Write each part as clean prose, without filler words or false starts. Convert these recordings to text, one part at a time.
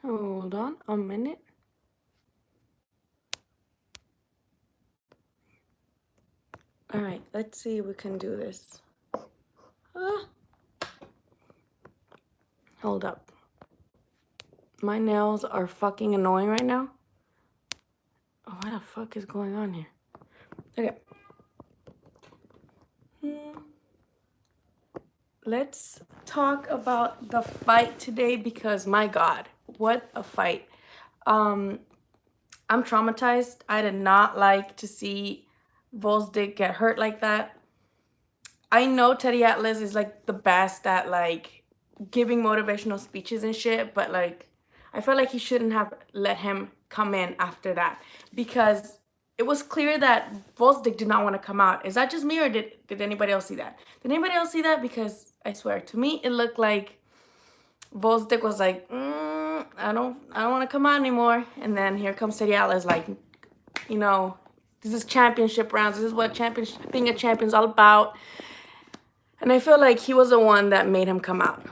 Hold on a minute. All right, let's see if we can do this. Ah, hold up. My nails are fucking annoying right now. Oh, what the fuck is going on here? Okay. Let's talk about the fight today because my God, what a fight. I'm traumatized. I did not like to see Gvozdyk get hurt like that. I know Teddy Atlas is like the best at like giving motivational speeches and shit, but like I felt like he shouldn't have let him come in after that because it was clear that Gvozdyk did not want to come out. Is that just me or did anybody else see that? Did anybody else see that? Because I swear to me it looked like Gvozdyk was like, I don't want to come out anymore. And then here comes Teddy Atlas like, you know, this is championship rounds. This is what being a champion is all about. And I feel like he was the one that made him come out.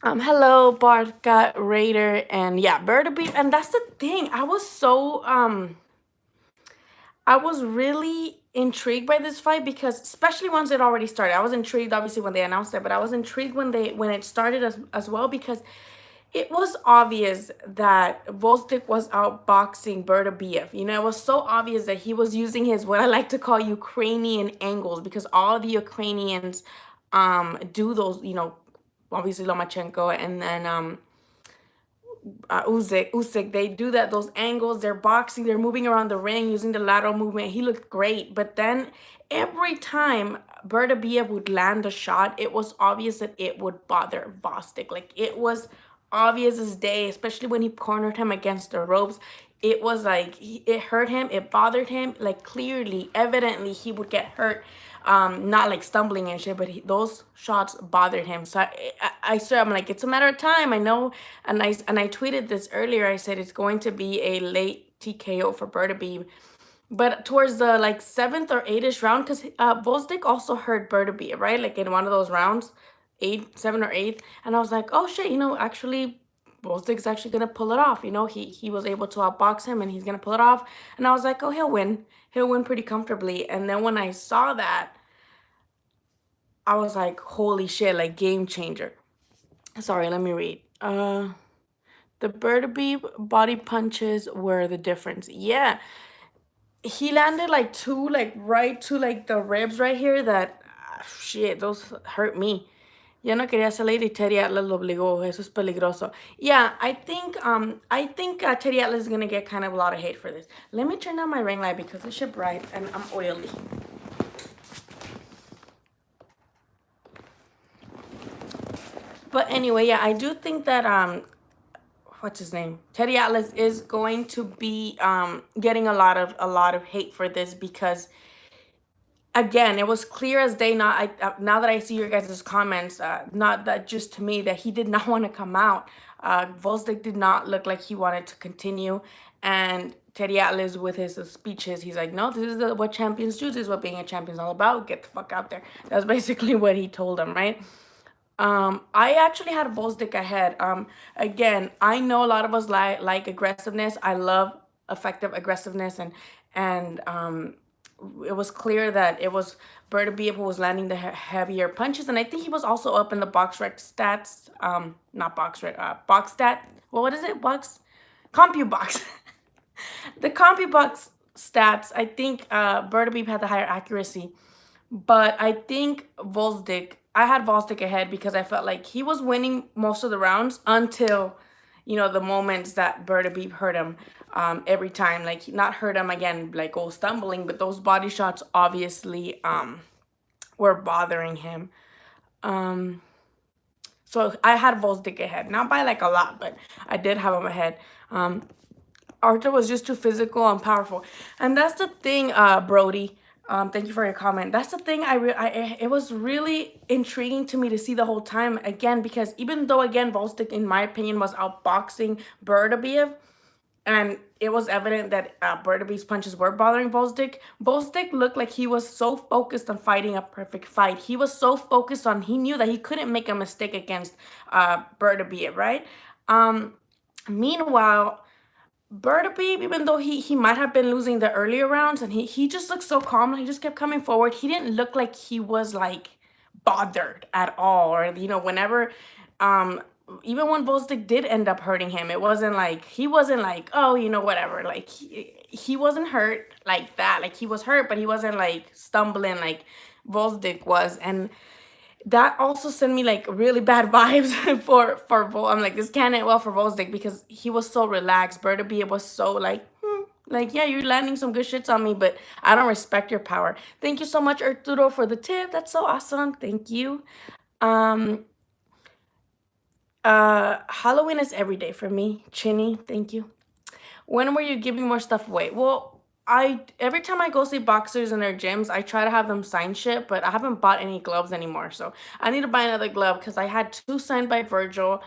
Hello, Bartka Raider, and yeah, Beterbiev. And that's the thing. I was really intrigued by this fight because, especially once it already started. I was intrigued, obviously, when they announced it, but I was intrigued when it started as well because it was obvious that Gvozdyk was outboxing Beterbiev. You know, it was so obvious that he was using his what I like to call Ukrainian angles because all the Ukrainians do those, you know, obviously Lomachenko and then Usyk, they do those angles, they're boxing, they're moving around the ring using the lateral movement. He looked great, but then every time Beterbiev would land a shot, it was obvious that it would bother Gvozdyk. Like it was obvious as day, especially when he cornered him against the ropes. It was like it hurt him, it bothered him. Like clearly, evidently, he would get hurt. Not like stumbling and shit, but those shots bothered him. So I swear, I'm like, it's a matter of time. I know, and I tweeted this earlier. I said it's going to be a late TKO for Beterbiev. But towards the like seventh or eightish round, because Gvozdyk also hurt Beterbiev, right? Like in one of those rounds, seven or eight, and I was like, oh shit, you know, actually, Gvozdyk's actually gonna pull it off. You know, he was able to outbox him, and he's gonna pull it off. And I was like, oh, he'll win pretty comfortably. And then when I saw that, I was like, holy shit, like game changer. Sorry, let me read. The Beterbiev body punches were the difference. Yeah, he landed like two, like right to like the ribs right here that, shit, those hurt me. Ya no quería salir y Teddy Atlas lo obligó. Eso es peligroso. Yeah, I think Teddy Atlas is gonna get kind of a lot of hate for this. Let me turn down my ring light because it's shit bright and I'm oily. But anyway, yeah, I do think that what's his name? Teddy Atlas is going to be getting a lot of hate for this because again, it was clear as day. Now that I see your guys' comments, not that just to me that he did not want to come out. Gvozdyk did not look like he wanted to continue, and Teddy Atlas with his speeches, he's like, "No, this is what champions do. This is what being a champion is all about. Get the fuck out there." That's basically what he told them, right? I actually had Gvozdyk ahead. Again, I know a lot of us like aggressiveness. I love effective aggressiveness, and it was clear that it was Beterbiev who was landing the heavier punches, and I think he was also up in the BoxRec stats. Not BoxRec, box stat. Well, what is it? CompuBox. The CompuBox stats. I think Beterbiev had the higher accuracy. But I think I had Gvozdyk ahead because I felt like he was winning most of the rounds until, you know, the moments that Beterbiev hurt him every time. Like, not hurt him again, like, go stumbling, but those body shots obviously were bothering him. So I had Gvozdyk ahead. Not by, like, a lot, but I did have him ahead. Artur was just too physical and powerful. And that's the thing, Brody. Thank you for your comment. That's the thing. It was really intriguing to me to see the whole time again because even though again Gvozdyk, in my opinion, was outboxing Beterbiev, and it was evident that Bertabeev's punches were bothering Gvozdyk. Gvozdyk looked like he was so focused on fighting a perfect fight. He was so focused on, he knew that he couldn't make a mistake against Beterbiev, right? Meanwhile, Beterbiev, even though he might have been losing the earlier rounds, and he just looked so calm, he just kept coming forward. He didn't look like he was like bothered at all, or whenever, um, even when Gvozdyk did end up hurting him, it wasn't like he wasn't like, oh, whatever. Like he wasn't hurt like that. Like he was hurt, but he wasn't like stumbling like Gvozdyk was, and that also sent me like really bad vibes for I'm like, this can't end well for Gvozdyk because he was so relaxed. Beterbiev was so like, like, yeah, you're landing some good shits on me, but I don't respect your power. Thank you so much, Arturo, for the tip. That's so awesome. Thank you. Um, Halloween is every day for me. Chinny, thank you. When were you giving more stuff away? Well, I every time I go see boxers in their gyms, I try to have them sign shit, but I haven't bought any gloves anymore. So I need to buy another glove because I had two signed by Virgil,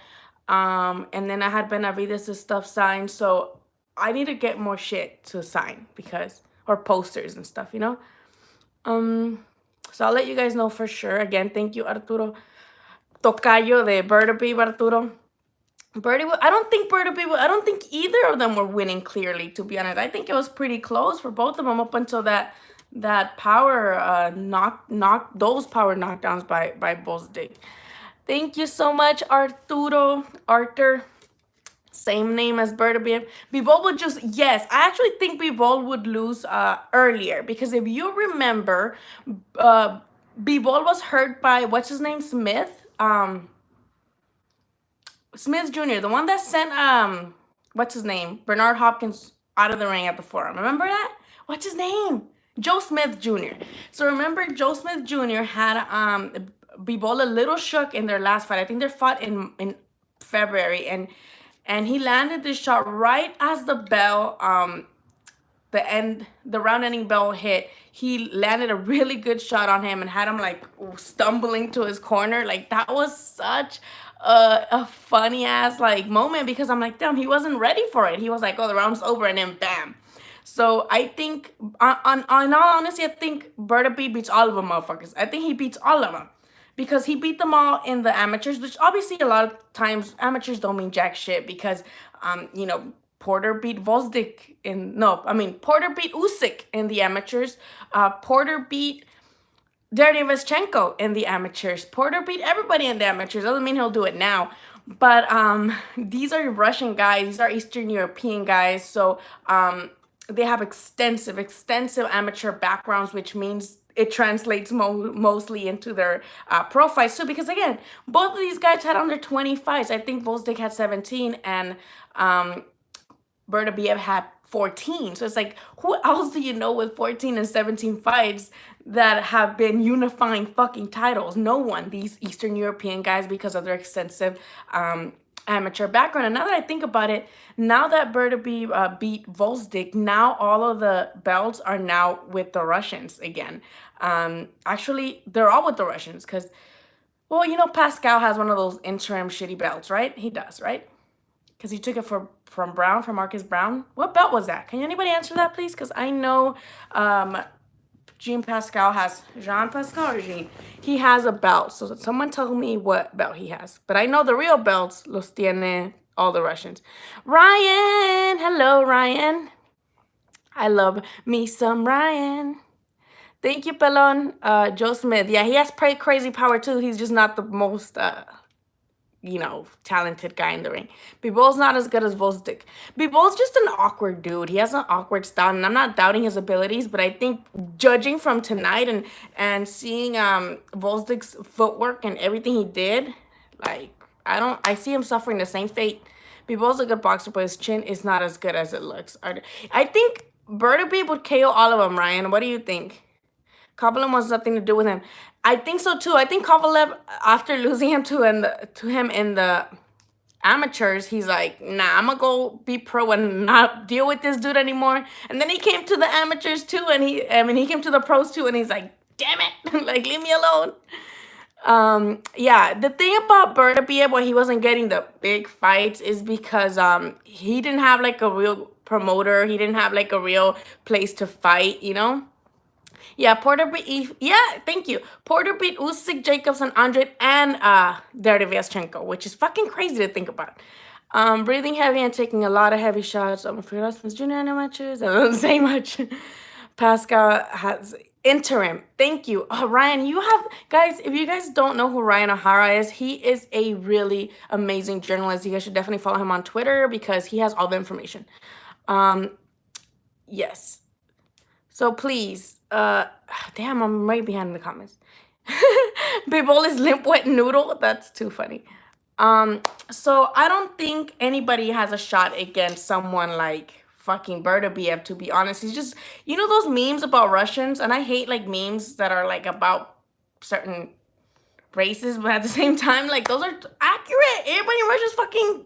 and then I had Benavidez' stuff signed. So I need to get more shit to sign because or posters and stuff, So I'll let you guys know for sure. Again, thank you, Arturo. Tocayo de Beterbiev, Arturo. I don't think I don't think either of them were winning clearly, to be honest. I think it was pretty close for both of them up until that power knock those power knockdowns by Gvozdyk. Thank you so much, Artur. Same name as Beterbiev. Bivol would just, yes, I actually think Bivol would lose earlier because if you remember, Bivol was hurt by what's his name, Smith Jr., the one that sent what's his name, Bernard Hopkins out of the ring at the forum. Remember that? What's his name? Joe Smith Jr. So remember, Joe Smith Jr. had Bivol a little shook in their last fight. I think they fought in February, and he landed this shot right as the bell the round ending bell hit. He landed a really good shot on him and had him like stumbling to his corner. Like that was such a funny ass like moment because I'm like, damn, he wasn't ready for it. He was like, oh, the round's over, and then bam. So I think, on all honesty, I think Beterbiev beats all of them motherfuckers. I think he beats all of them because he beat them all in the amateurs, which obviously a lot of times amateurs don't mean jack shit because, Porter beat Gvozdyk Porter beat Usyk in the amateurs. Porter beat Derevyaschenko in the amateurs. Porter beat everybody in the amateurs. Doesn't mean he'll do it now. But these are Russian guys. These are Eastern European guys. So they have extensive amateur backgrounds, which means it translates mostly into their pro fights too. Because again, both of these guys had under 20 fights. I think Gvozdyk had 17 and Beterbiev had 14. So it's like, who else do you know with 14 and 17 fights that have been unifying fucking titles? No one. These Eastern European guys, because of their extensive amateur background. And now that I think about it, now that Beterbiev beat Gvozdyk, now all of the belts are now with the Russians again. Actually, they're all with the Russians because, well, Pascal has one of those interim shitty belts, right? He does, right? Because he took it from Marcus Brown. What belt was that? Can anybody answer that, please? Because I know Jean Pascal has, Jean Pascal or Jean? He has a belt. So someone tell me what belt he has. But I know the real belts los tiene all the Russians. Ryan! Hello, Ryan. I love me some Ryan. Thank you, Pelon. Joe Smith. Yeah, he has crazy power too. He's just not the most talented guy in the ring. Bibol's not as good as Gvozdyk. Bibol's just an awkward dude. He has an awkward style, and I'm not doubting his abilities, but I think judging from tonight and seeing Gvozdyk's footwork and everything he did, like I see him suffering the same fate. Bibol's a good boxer, but his chin is not as good as it looks. I think Beterbiev would KO all of them, Ryan. What do you think? Kovalev wants nothing to do with him. I think so too. I think Kovalev, after losing him to him in the amateurs, he's like, nah, I'm gonna go be pro and not deal with this dude anymore. And then he came to the amateurs too, and he came to the pros too, and he's like, damn it, like leave me alone. Yeah, the thing about Beterbiev why he wasn't getting the big fights is because he didn't have like a real promoter. He didn't have like a real place to fight, Yeah, Porter beat, thank you. Porter beat Usyk, Jacobson, Andre, and Derevyaschenko, which is fucking crazy to think about. Breathing heavy and taking a lot of heavy shots. I'm afraid Errol Spence Jr. no matches. I don't say much. Pascal has interim. Thank you. Ryan, you have, guys, if you guys don't know who Ryan O'Hara is, he is a really amazing journalist. You guys should definitely follow him on Twitter because he has all the information. Yes. So please, damn, I'm right behind in the comments. Bibol is limp wet noodle. That's too funny. So I don't think anybody has a shot against someone like fucking Beterbiev, to be honest. He's just, you know, those memes about Russians, and I hate like memes that are like about certain races, but at the same time, like those are accurate. Everybody in Russia's fucking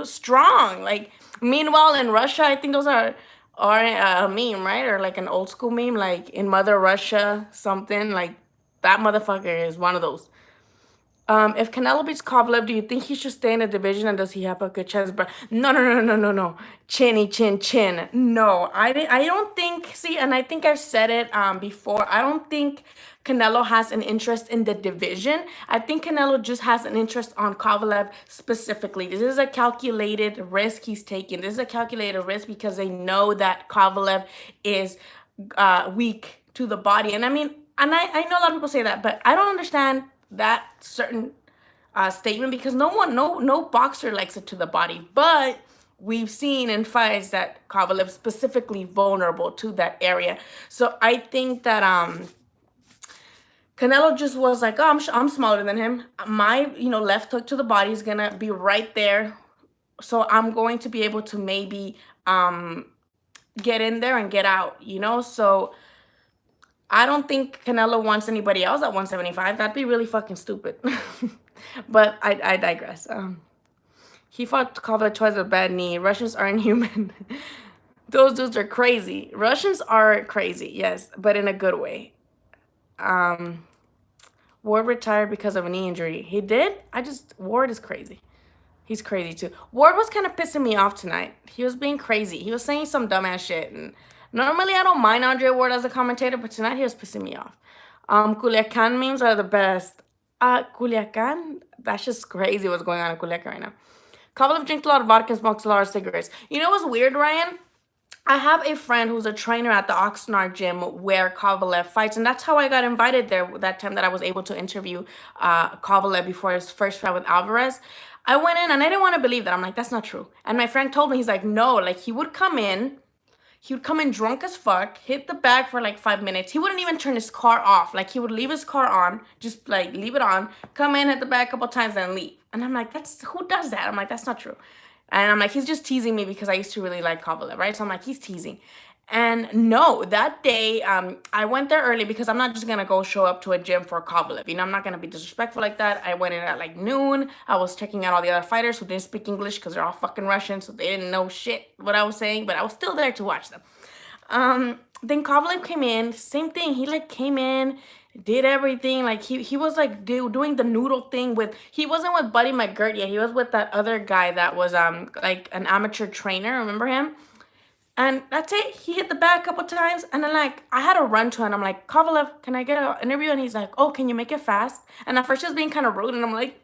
strong. Like, meanwhile in Russia, I think those are a meme, right? Or like an old school meme, like in Mother Russia, something like that motherfucker is one of those. If Canelo beats Kovalev, do you think he should stay in the division and does he have a good chance? But no. Chinny chin chin. No, I don't think, see, and I think I've said it before. I don't think Canelo has an interest in the division. I think Canelo just has an interest on Kovalev specifically. This is a calculated risk he's taking. This is a calculated risk because they know that Kovalev is weak to the body. And I mean, and I know a lot of people say that, but I don't understand that certain statement because no boxer likes it to the body. But we've seen in fights that Kovalev specifically vulnerable to that area. So I think that Canelo just was like, oh, I'm smaller than him. My left hook to the body is gonna be right there, so I'm going to be able to maybe get in there and get out. So I don't think Canelo wants anybody else at 175. That'd be really fucking stupid. But I digress. He fought Kovalev twice with a bad knee. Russians aren't human. Those dudes are crazy. Russians are crazy, yes, but in a good way. Ward retired because of a knee injury. He did? Ward is crazy. He's crazy too. Ward was kind of pissing me off tonight. He was being crazy. He was saying some dumbass shit. And normally I don't mind Andre Ward as a commentator, but tonight he was pissing me off. Culiacan memes are the best. Culiacan? That's just crazy what's going on in Culiacan right now. Kovalev drinks a lot of vodka and smokes a lot of cigarettes. You know what's weird, Ryan? I have a friend who's a trainer at the Oxnard gym where Kovalev fights, and that's how I got invited there that time that I was able to interview Kovalev before his first fight with Alvarez. I went in and I didn't want to believe that. I'm like, that's not true. And my friend told me, he's like, no, like he would come in drunk as fuck, hit the bag for like 5 minutes. He wouldn't even turn his car off. Like he would leave his car on, just like leave it on, come in, hit the bag a couple times, and leave. And I'm like, who does that? I'm like, that's not true. And I'm like, he's just teasing me because I used to really like Kovalev, right? So I'm like, he's teasing. And no, that day, I went there early because I'm not just going to go show up to a gym for Kovalev. I'm not going to be disrespectful like that. I went in at like noon. I was checking out all the other fighters who didn't speak English because they're all fucking Russian. So they didn't know shit what I was saying, but I was still there to watch them. Then Kovalev came in, same thing. He like came in, did everything. Like he was like doing the noodle thing he wasn't with Buddy McGirt yet. He was with that other guy that was like an amateur trainer. Remember him? And that's it. He hit the bag a couple times. And then like I had to run to him. I'm like, Kovalev, can I get an interview? And he's like, oh, can you make it fast? And at first he was being kind of rude. And I'm like,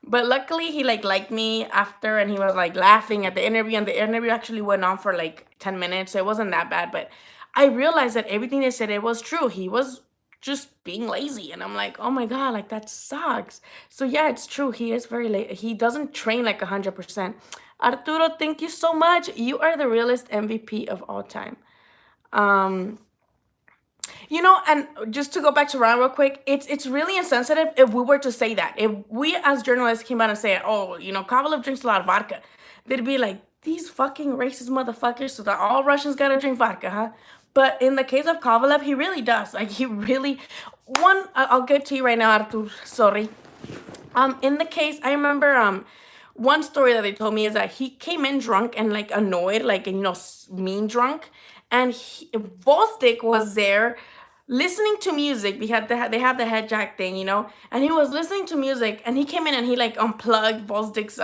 But luckily he liked me after, and he was like laughing at the interview. And the interview actually went on for like 10 minutes. So it wasn't that bad. But I realized that everything they said, it was true. He was just being lazy. And I'm like, oh my God, like that sucks. So yeah, it's true. He is very late. He doesn't train like 100%. Arturo, thank you so much. You are the realest MVP of all time. And just to go back to Ryan real quick, it's really insensitive if we were to say that. If we as journalists came out and say, oh, Kovalev drinks a lot of vodka, they'd be like, these fucking racist motherfuckers, so that all Russians gotta drink vodka, huh? But in the case of Kovalev, he really does. Like, he really... I'll get to you right now, Artur. Sorry. In the case, I remember... one story that they told me is that he came in drunk and like annoyed, like, mean drunk. And Gvozdyk was there listening to music. They have the head jack thing, and he was listening to music, and he came in and he like unplugged Gvozdyk's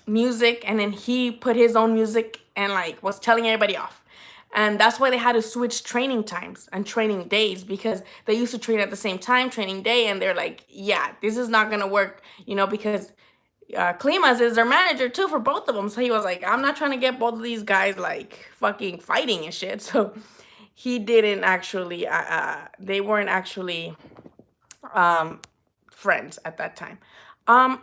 music, and then he put his own music and like was telling everybody off. And that's why they had to switch training times and training days, because they used to train at the same time, training day, and they're like, yeah, this is not gonna work, because Klimas is their manager too for both of them. So he was like, I'm not trying to get both of these guys like fucking fighting and shit. So he didn't actually, they weren't actually um, friends at that time. Um,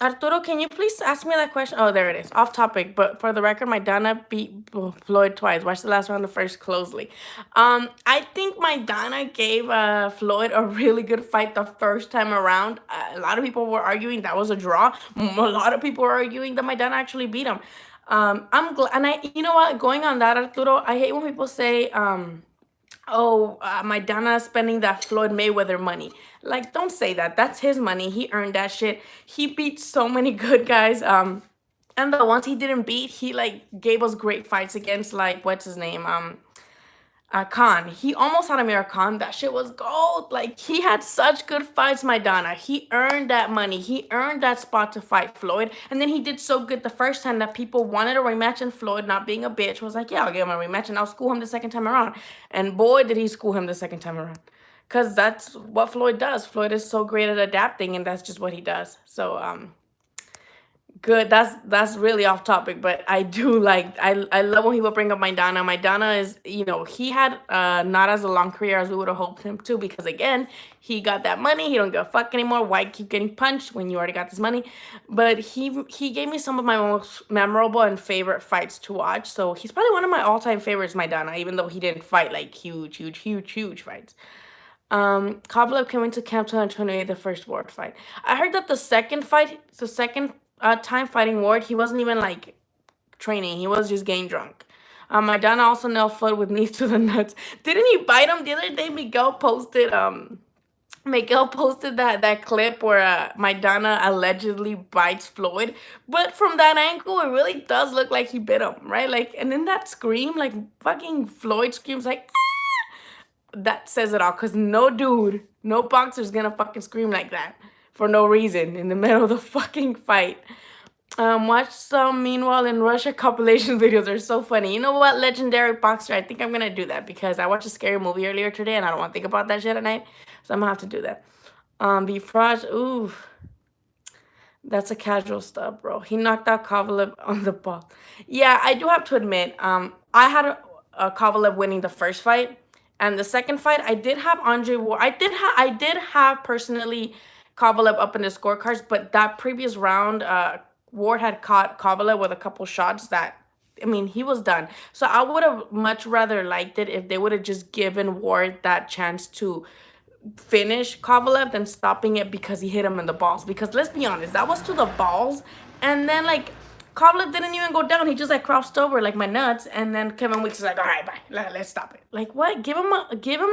Arturo, can you please ask me that question? Oh, there it is. Off topic, but for the record, Maidana beat Floyd twice. Watched the last round, the first closely. I think Maidana gave Floyd a really good fight the first time around. A lot of people were arguing that was a draw. A lot of people were arguing that Maidana actually beat him. I'm glad, and you know what? Going on that, Arturo, I hate when people say, oh, Maidana spending that Floyd Mayweather money. Like, don't say that. That's his money. He earned that shit. He beat so many good guys. And the ones he didn't beat, he like gave us great fights against, like, what's his name? Khan. He almost had Amir Khan. That shit was gold. Like, he had such good fights, Maidana. He earned that money. He earned that spot to fight Floyd. And then he did so good the first time that people wanted a rematch, and Floyd, not being a bitch, was like, yeah, I'll give him a rematch and I'll school him the second time around. And boy, did he school him the second time around. Because that's what Floyd does. Floyd is so great at adapting, and that's just what he does. So, good. That's really off topic, but I do like, I love when people bring up Maidana. Maidana is, he had not as a long career as we would have hoped him to, because again, he got that money. He don't give a fuck anymore. Why keep getting punched when you already got this money? But he gave me some of my most memorable and favorite fights to watch. So he's probably one of my all-time favorites, Maidana, even though he didn't fight like huge fights. Kovalev came into camp 2028, the first Ward fight. I heard that the second time fighting Ward, he wasn't even like training. He was just getting drunk. Maidana also nailed Floyd with knees to the nuts. Didn't he bite him the other day? Miguel posted that clip where Maidana allegedly bites Floyd, but from that angle, it really does look like he bit him, right? Like, and then that scream, like fucking Floyd screams like, that says it all, because no boxer's gonna fucking scream like that for no reason in the middle of the fucking fight. Watch some Meanwhile in Russia compilation videos. They're so funny. You know what, legendary boxer? I think I'm gonna do that because I watched a scary movie earlier today and I don't want to think about that shit at night. So I'm gonna have to do that. Befrage, ooh, that's a casual stub, bro. He knocked out Kovalev on the ball. Yeah, I do have to admit, I had a Kovalev winning the first fight. And the second fight, I did have Andre Ward. I did have personally Kovalev up in the scorecards, but that previous round, Ward had caught Kovalev with a couple shots that, I mean, he was done. So I would have much rather liked it if they would have just given Ward that chance to finish Kovalev than stopping it because he hit him in the balls. Because let's be honest, that was to the balls, and then like Kovalev didn't even go down. He just like crossed over like my nuts, and then Kevin Weeks is like, all right, bye, let's stop it. Like, what? Give him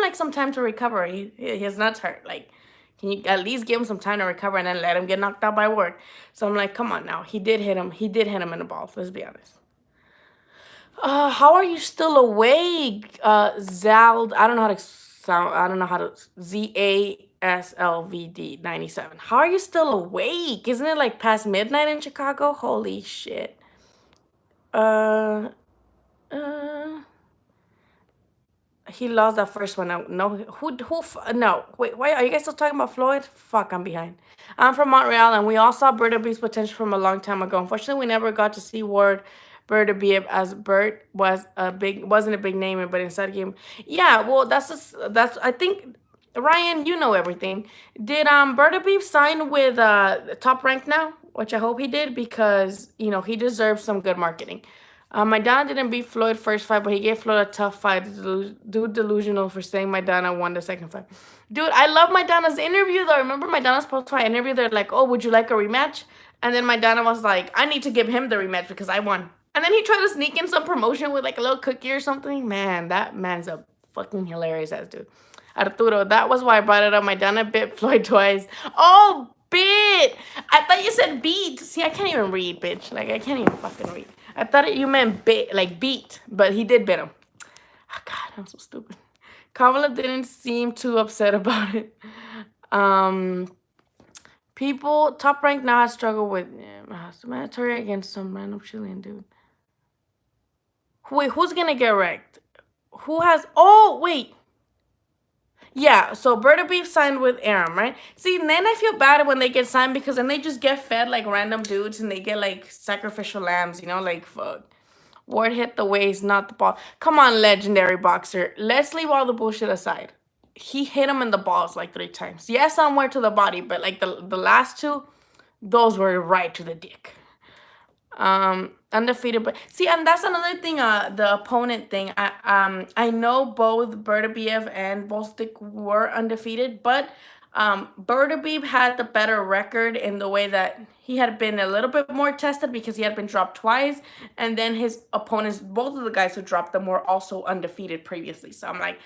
like some time to recover. His nuts hurt. Like, can you at least give him some time to recover and then let him get knocked out by Ward? So I'm like, come on now. He did hit him. He did hit him in the balls. Let's be honest. How are you still awake? Zald, I don't know how to sound. I don't know how to ZASLVD 97. How are you still awake? Isn't it like past midnight in Chicago? Holy shit. Uh, he lost that first one. No, wait, why are you guys still talking about Floyd? Fuck, I'm behind. I'm from Montreal, and we all saw Beterbiev's potential from a long time ago. Unfortunately, we never got to see Ward Beterbiev, as Bert wasn't a big name, but inside game, yeah. Well, that's I think, Ryan, you know everything. Did Beterbiev sign with Top Rank now? Which I hope he did, because he deserves some good marketing. Maidana didn't beat Floyd first fight, but he gave Floyd a tough fight. Dude delusional for saying Maidana won the second fight. Dude, I love Maidana's interview though. Remember Maidana's post-fight interview? They're like, oh, would you like a rematch? And then Maidana was like, I need to give him the rematch because I won. And then he tried to sneak in some promotion with like a little cookie or something. Man, that man's a fucking hilarious ass dude. Arturo, that was why I brought it up. Maidana bit Floyd twice. Oh, bit! I thought you said beat. See, I can't even read, bitch. Like, I can't even fucking read. I thought you meant bit, like beat, but he did bit him. Oh, God, I'm so stupid. Kovalev didn't seem too upset about it. People, Top Rank now has struggled with mandatory against some random Chilean dude. Wait, who's gonna get wrecked? Who has? Oh, wait. Yeah, so Beterbiev signed with Aram, right? See, then I feel bad when they get signed because then they just get fed like random dudes and they get like sacrificial lambs, you know, like fuck. Ward hit the waist, not the ball. Come on, legendary boxer. Let's leave all the bullshit aside. He hit him in the balls like 3 times. Yes, somewhere to the body, but like the last two, those were right to the dick. Undefeated, but see, and that's another thing, the opponent thing. I know both Beterbiev and Gvozdyk were undefeated, but Beterbiev had the better record in the way that he had been a little bit more tested because he had been dropped twice, and then his opponents, both of the guys who dropped them, were also undefeated previously. So I'm like,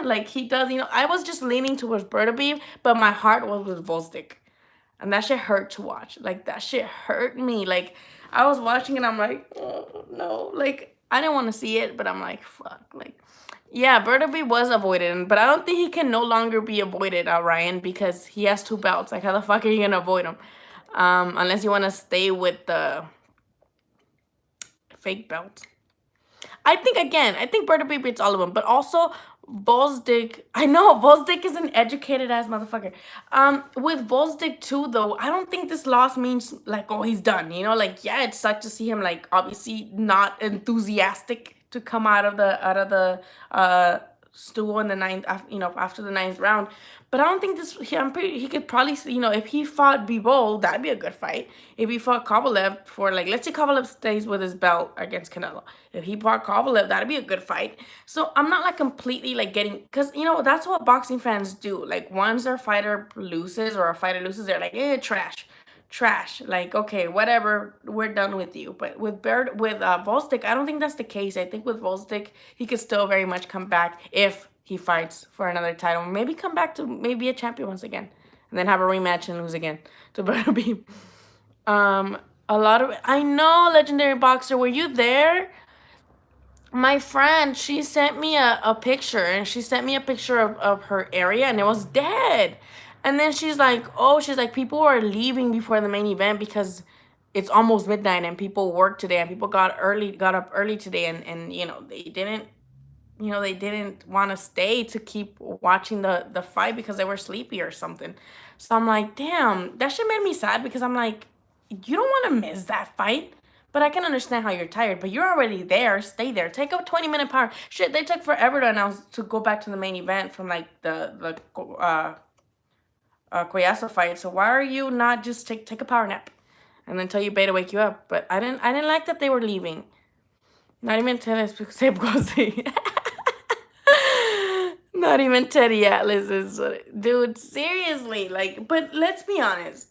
like he does, you know. I was just leaning towards Beterbiev, but my heart was with Gvozdyk, and that shit hurt to watch. Like that shit hurt me. Like I was watching and I'm like, oh no. Like I didn't want to see it, but I'm like, fuck. Like, yeah, Beterbiev was avoided, but I don't think he can no longer be avoided, Ryan, because he has 2 belts. Like how the fuck are you gonna avoid him? Unless you want to stay with the fake belt. I think Beterbiev beats all of them, but also Gvozdyk. I know Gvozdyk is an educated ass motherfucker. With Gvozdyk too, though, I don't think this loss means like, oh, he's done. You know, like yeah, it sucked to see him like obviously not enthusiastic to come out of the stool in the ninth, you know, after the 9th round. But I don't think this. He could probably, you know, if he fought Bivol, that'd be a good fight. If he fought Kovalev for like, let's say Kovalev stays with his belt against Canelo. If he fought Kovalev, that'd be a good fight. So I'm not like completely like getting, because you know that's what boxing fans do. Like once their fighter loses or a fighter loses, they're like, trash. Trash. Like, okay, whatever, we're done with you. But with Gvozdyk, I don't think that's the case. I think with Gvozdyk, he could still very much come back if he fights for another title. Maybe come back to maybe a champion once again, and then have a rematch and lose again to Beterbiev. A lot of, I know, legendary boxer, were you there? My friend, she sent me a picture, and she sent me a picture of her area, and it was dead. And then she's like, oh, she's like, people are leaving before the main event because it's almost midnight and people work today and people got up early today, and you know, they didn't, you know, they didn't want to stay to keep watching the fight because they were sleepy or something. So I'm like, damn, that shit made me sad because I'm like, you don't want to miss that fight. But I can understand how you're tired, but you're already there. Stay there. Take a 20-minute power. Shit, they took forever to announce to go back to the main event from like the Collazo fight. So why are you not just take a power nap and then tell your beta wake you up? But I didn't like that they were leaving. Not even tennis Not even Teddy Atlas is, dude, seriously, like, but let's be honest.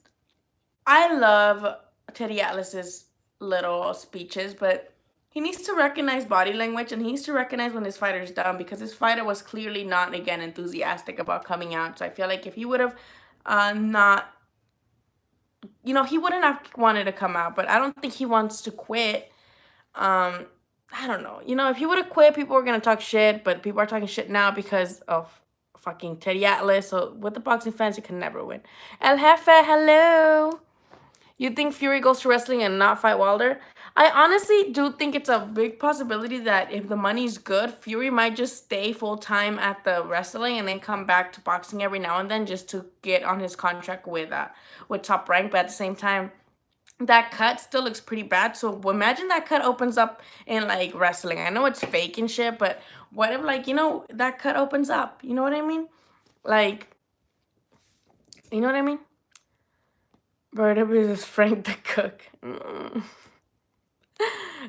I love Teddy Atlas's little speeches, but he needs to recognize body language and he needs to recognize when his fighter's done, because his fighter was clearly not, again, enthusiastic about coming out. So I feel like if he would have not, you know, he wouldn't have wanted to come out, but I don't think he wants to quit. I don't know. You know, if he would have quit, people were going to talk shit, but people are talking shit now because of fucking Teddy Atlas. So with the boxing fans, you can never win. El Jefe, hello. You think Fury goes to wrestling and not fight Wilder? I honestly do think it's a big possibility that if the money's good, Fury might just stay full-time at the wrestling and then come back to boxing every now and then just to get on his contract with Top Rank. But at the same time, that cut still looks pretty bad. So imagine that cut opens up in like wrestling. I know it's fake and shit, but what if, like, you know, that cut opens up? You know what I mean? Like, you know what I mean? Beterbiev is Frank the Cook.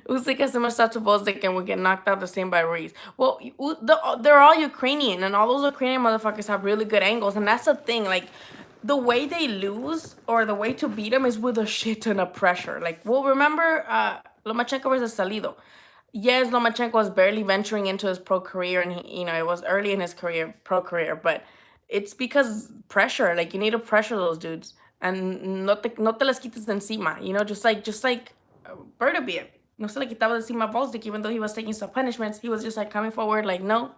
Usyk has similar stuff to Gvozdyk and would get knocked out the same by Ruiz. Well, they're all Ukrainian, and all those Ukrainian motherfuckers have really good angles, and that's the thing. Like, the way they lose or the way to beat them is with a shit ton of pressure. Like, well, remember Lomachenko versus Salido. Yes, Lomachenko was barely venturing into his pro career, and he, you know, it was early in his pro career, but it's because pressure. Like, you need to pressure those dudes. And no te las quites de encima, you know, just like Beterbiev. No se le quitaba de encima Gvozdyk, even though he was taking some punishments. He was just like coming forward, like, no.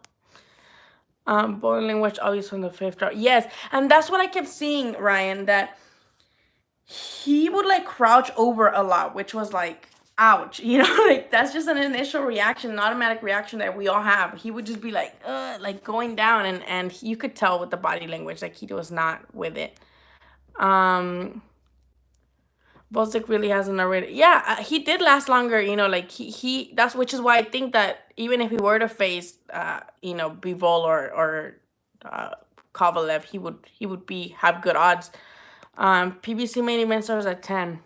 Body language always from the 5th round. Yes, and that's what I kept seeing, Ryan, that he would like crouch over a lot, which was like, ouch, you know, like that's just an initial reaction, an automatic reaction that we all have. He would just be like going down, and you could tell with the body language, like he was not with it. Um, Gvozdyk really hasn't already. Yeah, he did last longer, you know, like he that's which is why I think that even if he were to face, Bivol or uh, Kovalev, he would be have good odds. PBC main event starts at 10.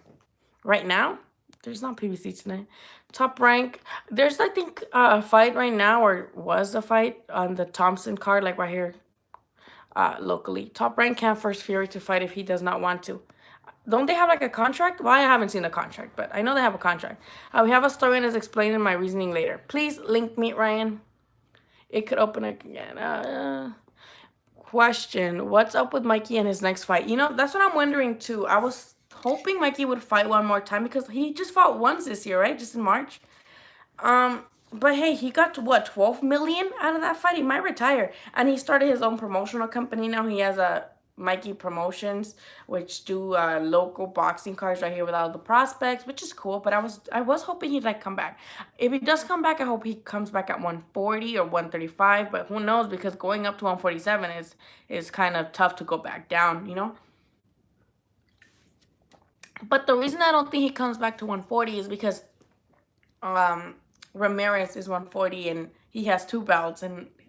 Right now, there's not PBC tonight. Top rank, there's I think a fight right now, or was a fight on the Thompson card, like right here, locally. Top rank can't force Fury to fight if he does not want to. Don't they have like a contract? Well, I haven't seen the contract, but I know they have a contract. We have a story and is explaining my reasoning later. Please link me, Ryan. It could open again. Question: what's up with Mikey and his next fight? You know, that's what I'm wondering too. I was hoping Mikey would fight one more time because he just fought once this year, right? Just in March. But hey, he got to what, 12 million out of that fight? He might retire. And he started his own promotional company now. He has a Mikey Promotions, which do local boxing cards right here with all the prospects, which is cool. But I was hoping he'd like come back. If he does come back, I hope he comes back at 140 or 135. But who knows? Because going up to 147 is kind of tough to go back down, you know. But the reason I don't think he comes back to 140 is because Ramirez is 140 and he has two belts,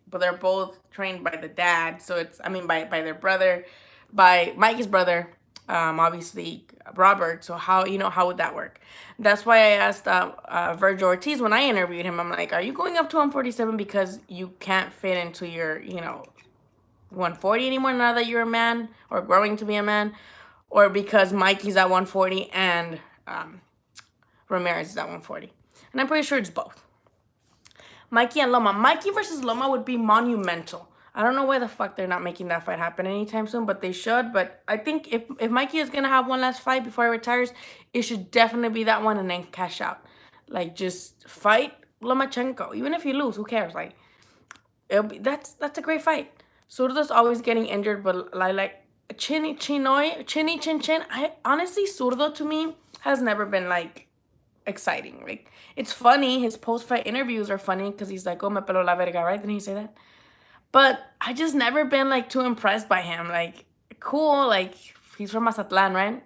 but they're both trained by the dad. So it's, I mean, by their brother, by Mikey's brother, obviously Robert. So how would that work? That's why I asked Virgil Ortiz when I interviewed him. I'm like, are you going up to 147 because you can't fit into your 140 anymore now that you're a man or growing to be a man, or because Mikey's at 140 and Ramirez is at 140? And I'm pretty sure it's both. Mikey and Loma. Mikey versus Loma would be monumental. I don't know why the fuck they're not making that fight happen anytime soon, but they should. But I think if Mikey is going to have one last fight before he retires, it should definitely be that one and then cash out. Like, just fight Lomachenko. Even if you lose, who cares? Like, that's a great fight. Zurdo's always getting injured, but like Chinny Chin. I honestly, Zurdo to me has never been like exciting. Like, it's funny. His post-fight interviews are funny because he's like, oh, me pelo la verga, right? Didn't he say that? But I just never been like too impressed by him. Like, cool, like he's from Mazatlan, right?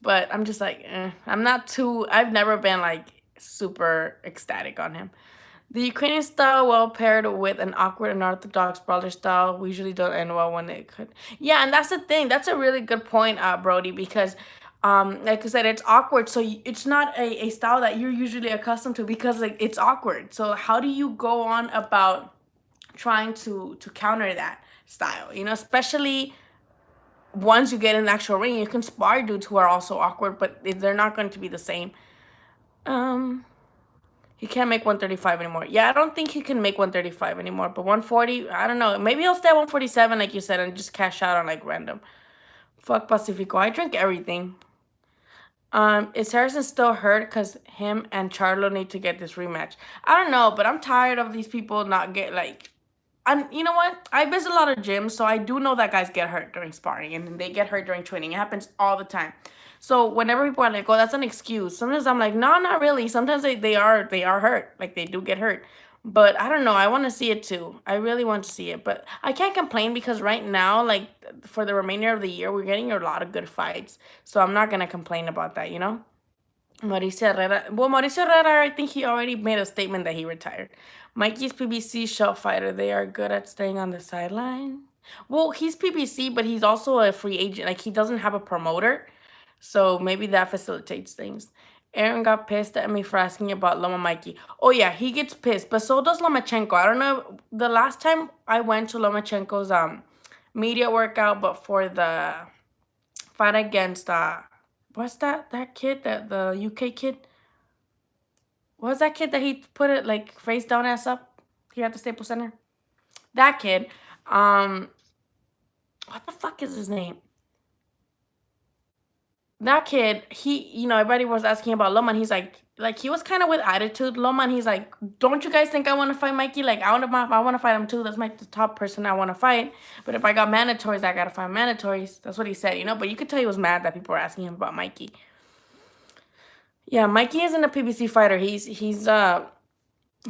But I'm just like, I've never been like super ecstatic on him. The Ukrainian style, well paired with an awkward and unorthodox brawler style, we usually don't end well when it could. Yeah, and that's the thing. That's a really good point, Brody, because like I said, it's awkward. So it's not a style that you're usually accustomed to because like it's awkward. So how do you go on about trying to counter that style? Especially once you get in the actual ring, you can spar dudes who are also awkward, but they're not going to be the same. He can't make 135 anymore. Yeah, I don't think he can make 135 anymore. But 140, I don't know. Maybe he'll stay at 147, like you said, and just cash out on like random. Fuck Pacifico. I drink everything. Is Harrison still hurt because him and Charlo need to get this rematch? I don't know, but I'm tired of these people not get like. And you know what? I visit a lot of gyms, so I do know that guys get hurt during sparring and they get hurt during training. It happens all the time. So whenever people are like, "Oh, that's an excuse," sometimes I'm like, "No, not really." Sometimes they are hurt, like they do get hurt. But I don't know. I want to see it too. I really want to see it, but I can't complain because right now, like for the remainder of the year, we're getting a lot of good fights. So I'm not gonna complain about that, you know. Mauricio Herrera. Well, Mauricio Herrera, I think he already made a statement that he retired. Mikey's PBC shell fighter. They are good at staying on the sideline. Well, he's PBC, but he's also a free agent. Like, he doesn't have a promoter. So maybe that facilitates things. Aaron got pissed at me for asking about Loma Mikey. Oh, yeah, he gets pissed. But so does Lomachenko. I don't know. The last time I went to Lomachenko's media workout, but for the fight against what's that kid, the UK kid? What was that kid that he put it like face down, ass up here at the Staples Center? That kid. What the fuck is his name? That kid, everybody was asking about Loma, and he's like he was kind of with attitude, Loma, and he's like, don't you guys think I want to fight Mikey? Like, I want to fight him too. That's the top person I want to fight. But if I got mandatories, I got to fight mandatories. That's what he said, But you could tell he was mad that people were asking him about Mikey. Yeah, Mikey isn't a PBC fighter. He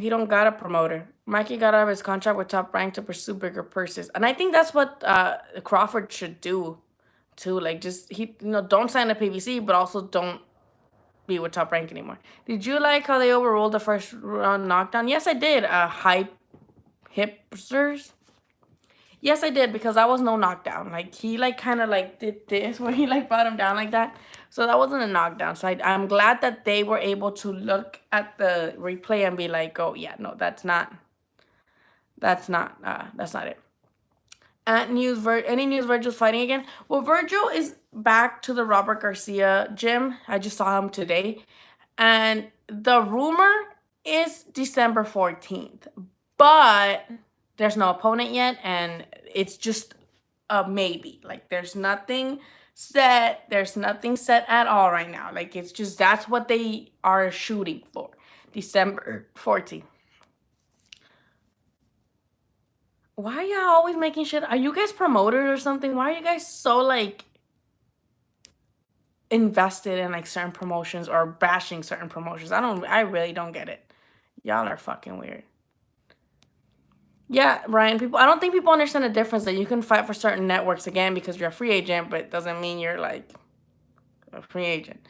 don't got a promoter. Mikey got out of his contract with Top Rank to pursue bigger purses, and I think that's what Crawford should do too. Like, just don't sign a PBC, but also don't be with Top Rank anymore. Did you like how they overruled the first round knockdown? Yes, I did. Hype hipsters. Yes, I did, because that was no knockdown. Like, he like kind of like did this where he like brought him down like that. So that wasn't a knockdown. So I'm glad that they were able to look at the replay and be like, oh yeah, no, that's not it. Any news Virgil's fighting again? Well, Virgil is back to the Robert Garcia gym. I just saw him today. And the rumor is December 14th. But there's no opponent yet, and it's just a maybe. Like, there's nothing set. There's nothing set at all right now. Like, it's just that's what they are shooting for. December 14th. Why are y'all always making shit? Are you guys promoters or something? Why are you guys so like invested in like certain promotions or bashing certain promotions? I really don't get it. Y'all are fucking weird. Yeah, Ryan, I don't think people understand the difference that you can fight for certain networks again because you're a free agent, but it doesn't mean you're like a free agent.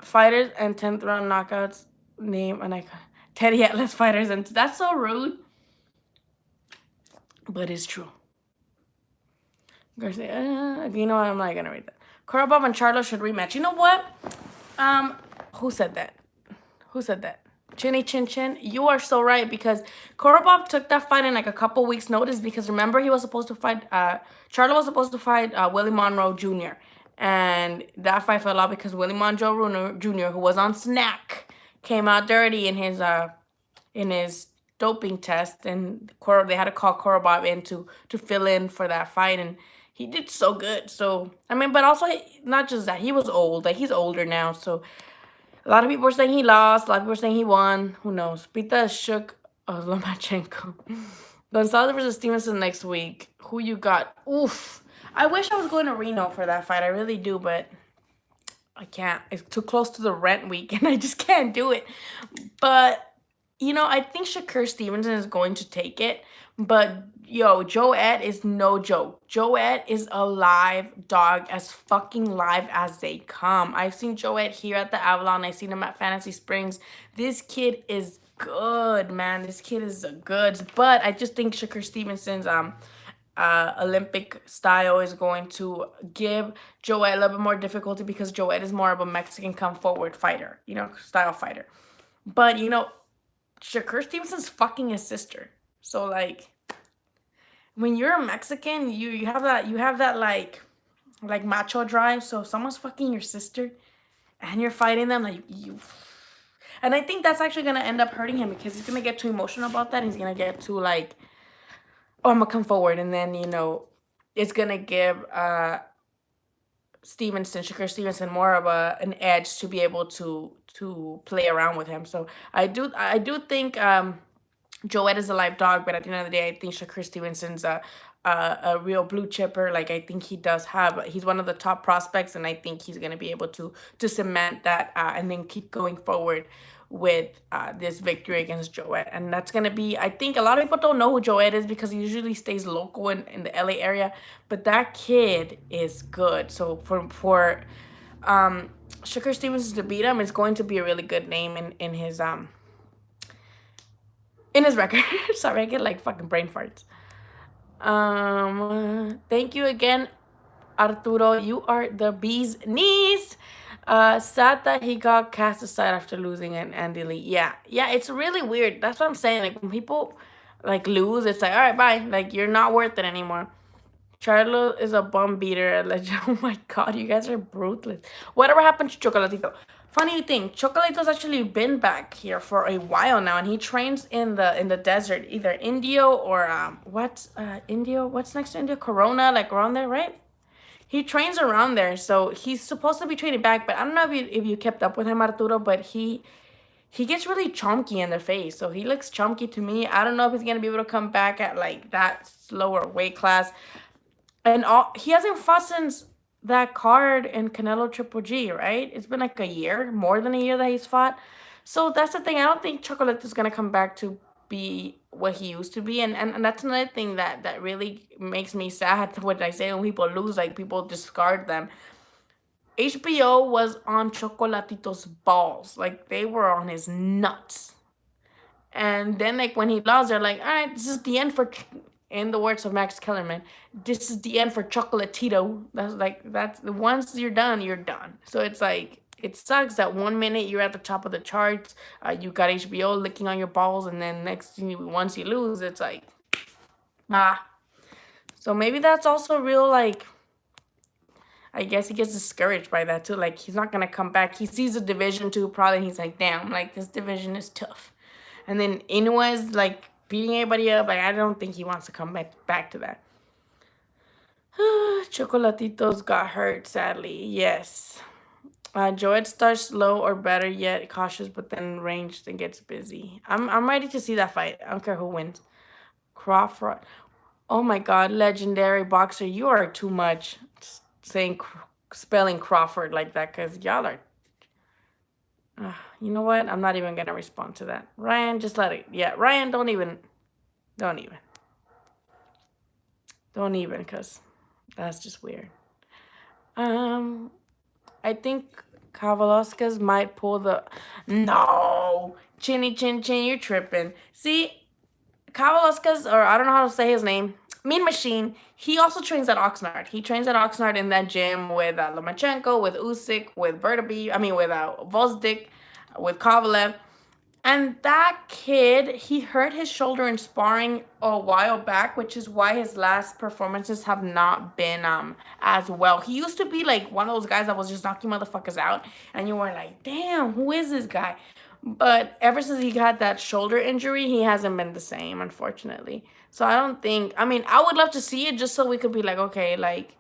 Fighters and 10th round knockouts, name an icon. Teddy Atlas fighters, and that's so rude. But it's true. Garcia, you know what? I'm not gonna read that. Korobov and Charlo should rematch. You know what? Who said that? Chinny Chin Chin, you are so right, because Korobov took that fight in like a couple weeks' notice, because remember he was supposed to fight, Charlo was supposed to fight Willie Monroe Jr. And that fight fell out because Willie Monroe Jr., who was on snack, came out dirty in his doping test, and they had to call Korobov in to fill in for that fight, and he did so good. So, I mean, but also, not just that, he was old. Like, he's older now, so a lot of people are saying he lost. A lot of people are saying he won. Who knows? Pita shook Lomachenko. Gonzalez versus Stevenson next week. Who you got? Oof. I wish I was going to Reno for that fight. I really do, but I can't. It's too close to the rent week, and I just can't do it. But, I think Shakur Stevenson is going to take it. But, Joe Ed is no joke. Joe Ed is a live dog, as fucking live as they come. I've seen Joe Ed here at the Avalon. I've seen him at Fantasy Springs. This kid is good, man. This kid is a goods. But I just think Shakur Stevenson's Olympic style is going to give Joe Ed a little bit more difficulty, because Joe Ed is more of a Mexican come-forward fighter, style fighter. But, Shakur Stevenson's fucking his sister. So, like, when you're a Mexican, you have that like macho drive. So if someone's fucking your sister and you're fighting them, like, and I think that's actually gonna end up hurting him, because he's gonna get too emotional about that. He's gonna get too like, oh, I'm gonna come forward, and then it's gonna give Shakur Stevenson more of an edge to be able to play around with him. So I do think Joe Ed is a live dog, but at the end of the day, I think Shakur Stevenson's a real blue chipper. Like, I think he's one of the top prospects, and I think he's going to be able to cement that and then keep going forward with this victory against Joe Ed. And that's going to be, I think a lot of people don't know who Joe Ed is, because he usually stays local in the LA area, but that kid is good. So for Shakur Stevenson to beat him, it's going to be a really good name in his record. Sorry, I get like fucking brain farts. Thank you again, Arturo. You are the bee's knees. Sad that he got cast aside after losing an Andy Lee. Yeah, it's really weird. That's what I'm saying. Like, when people like lose, it's like, all right, bye. Like, you're not worth it anymore. Charlo is a bum beater. Oh my god, you guys are ruthless. Whatever happened to Chocolatito? Funny thing, Chocolatito's actually been back here for a while now, and he trains in the desert, either Indio or Indio? What's next to Indio? Corona, like around there, right? He trains around there, so he's supposed to be training back. But I don't know if you kept up with him, Arturo, but he gets really chunky in the face, so he looks chunky to me. I don't know if he's gonna be able to come back at like that slower weight class. And he hasn't fought since that card in Canelo Triple G, right? It's been like a year, more than a year that he's fought. So that's the thing. I don't think Chocolate is gonna come back to be what he used to be, and that's another thing that really makes me sad. What I say when people lose, like people discard them. HBO was on Chocolatito's balls, like they were on his nuts. And then, like, when he lost, they're like, all right, this is the end for, in the words of Max Kellerman, this is the end for Chocolatito. That's once you're done, you're done. So it's like, it sucks that 1 minute you're at the top of the charts, you got HBO licking on your balls, and then once you lose, it's like, ah. So maybe that's also real, like, I guess he gets discouraged by that too. Like, he's not gonna come back. He sees the division two probably, and he's like, damn, like, this division is tough. And then Inoue is like beating everybody up. Like, I don't think he wants to come back to that. Chocolatitos got hurt, sadly. Yes. Joed starts slow or better yet cautious, but then ranged and gets busy. I'm ready to see that fight. I don't care who wins. Crawford. Oh my God, legendary boxer. You are too much saying spelling Crawford like that, because y'all are. You know what? I'm not even gonna respond to that. Ryan, just let it. Yeah, Ryan, don't even, because that's just weird. I think Kavalauskas might pull the. No, Chinny Chin Chin, you're tripping. See, Kavalauskas, or I don't know how to say his name. Mean Machine. He also trains at Oxnard. He trains at Oxnard in that gym with Lomachenko, with Usyk, with Beterbiev. I mean, with Gvozdyk, with Kovalev. And that kid, he hurt his shoulder in sparring a while back, which is why his last performances have not been as well. He used to be like one of those guys that was just knocking motherfuckers out, and you were like, damn, who is this guy? But ever since he had that shoulder injury, he hasn't been the same, unfortunately. So I don't think, I mean, I would love to see it just so we could be like, okay, like,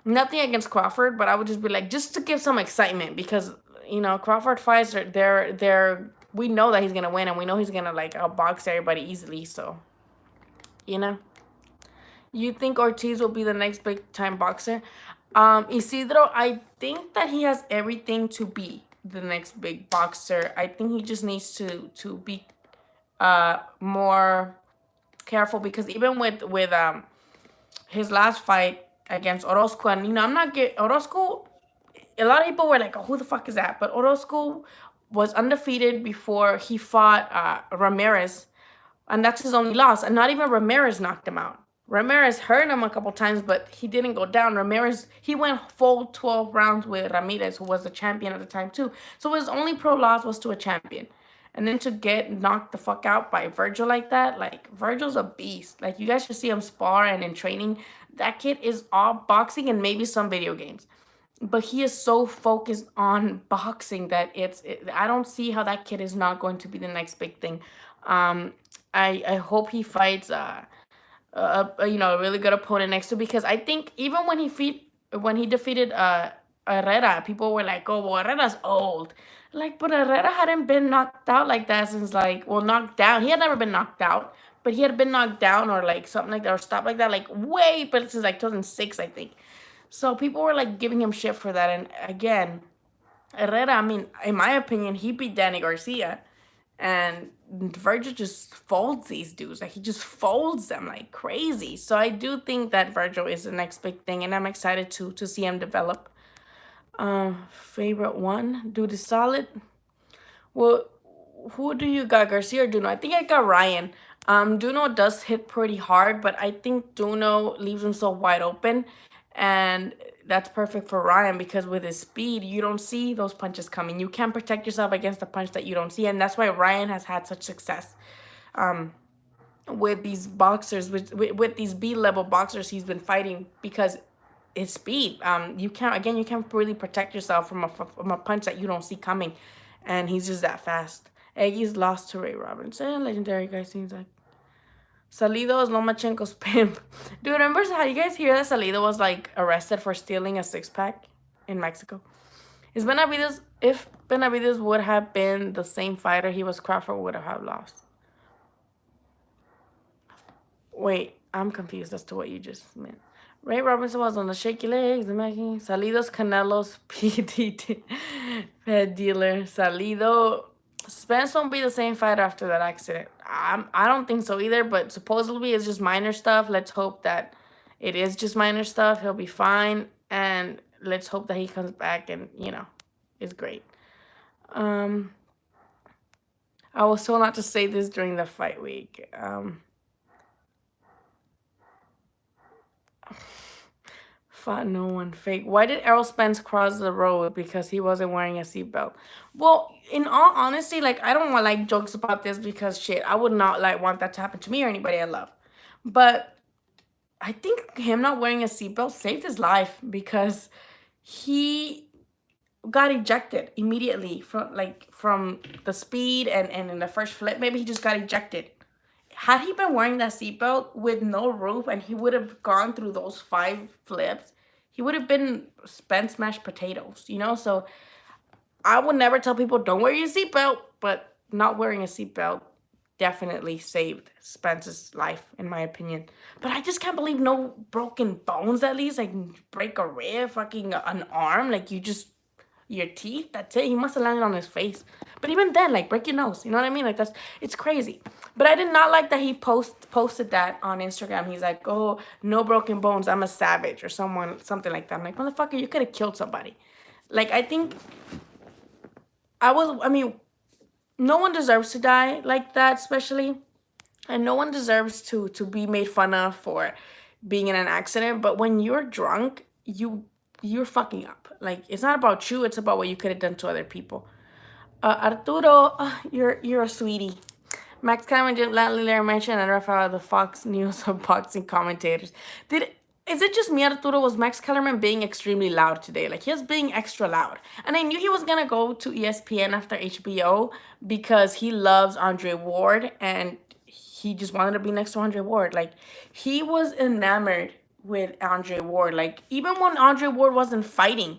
nothing against Crawford, but I would just be like, just to give some excitement, because Crawford fights are they're we know that he's gonna win, and we know he's gonna like outbox everybody easily. So, you think Ortiz will be the next big time boxer? Isidro, I think that he has everything to be the next big boxer. I think he just needs to be more careful, because even with his last fight against Orozco, and I'm not getting Orozco. A lot of people were like, oh, who the fuck is that? But Orozco was undefeated before he fought Ramirez, and that's his only loss. And not even Ramirez knocked him out. Ramirez hurt him a couple times, but he didn't go down. Ramirez, he went full 12 rounds with Ramirez, who was the champion at the time too. So his only pro loss was to a champion. And then to get knocked the fuck out by Virgil like that, like, Virgil's a beast. Like, you guys should see him spar and in training. That kid is all boxing and maybe some video games. But he is so focused on boxing that I don't see how that kid is not going to be the next big thing. I hope he fights a really good opponent next to, because I think even when he defeated Herrera, people were like, oh, well, Herrera's old. Like, but Herrera hadn't been knocked out like that since, like, well, knocked down. He had never been knocked out, but he had been knocked down or like something like that, or stopped like that, like way, but since like 2006, I think. So people were like giving him shit for that. And again, Herrera, I mean, in my opinion, he beat Danny Garcia. And Virgil just folds these dudes. Like, he just folds them like crazy. So I do think that Virgil is the next big thing, and I'm excited to see him develop. Favorite one? Dude is solid. Well, who do you got, Garcia or Duno? I think I got Ryan. Duno does hit pretty hard, but I think Duno leaves him so wide open. And that's perfect for Ryan, because with his speed, you don't see those punches coming. You can't protect yourself against a punch that you don't see. And that's why Ryan has had such success with these boxers, with these B-level boxers he's been fighting, because his speed. You can't really protect yourself from a punch that you don't see coming. And he's just that fast. Eggy's lost to Ray Robinson. Legendary guy seems like. Salido is Lomachenko's pimp. Dude, remember how you guys hear that Salido was like arrested for stealing a six-pack in Mexico? If Benavides would have been the same fighter he was, Crawford would have lost. Wait, I'm confused as to what you just meant. Ray Robinson was on the shaky legs. Making Salido's Canelo's PDT pet dealer. Salido. Spence won't be the same fighter after that accident. I don't think so either, but supposedly it's just minor stuff. Let's hope that it is just minor stuff. He'll be fine. And let's hope that he comes back and, is great. I was told not to say this during the fight week. Fought no one fake. Why did Errol Spence cross the road? Because he wasn't wearing a seatbelt. Well, in all honesty, like I don't want like jokes about this because shit, I would not like want that to happen to me or anybody I love. But I think him not wearing a seatbelt saved his life because he got ejected immediately from the speed and in the first flip. Maybe he just got ejected. Had he been wearing that seatbelt with no roof and he would have gone through those 5 flips, he would have been Spence mashed potatoes, So I would never tell people don't wear your seatbelt, but not wearing a seatbelt definitely saved Spence's life, in my opinion. But I just can't believe no broken bones at least. Like break a rib, fucking an arm, like your teeth, that's it. He must have landed on his face. But even then, like, break your nose. You know what I mean? Like, it's crazy. But I did not like that he posted that on Instagram. He's like, oh, no broken bones. I'm a savage or something like that. I'm like, motherfucker, you could have killed somebody. Like, I think no one deserves to die like that, especially. And no one deserves to be made fun of for being in an accident. But when you're drunk, you're fucking up. Like, it's not about you, it's about what you could have done to other people. Arturo, you're a sweetie. Max Cameron did later mention and refer the Fox News of boxing commentators. Is it just me, Arturo? Was Max Kellerman being extremely loud today? Like, he was being extra loud. And I knew he was going to go to ESPN after HBO because he loves Andre Ward and he just wanted to be next to Andre Ward. Like, he was enamored with Andre Ward. Like, even when Andre Ward wasn't fighting,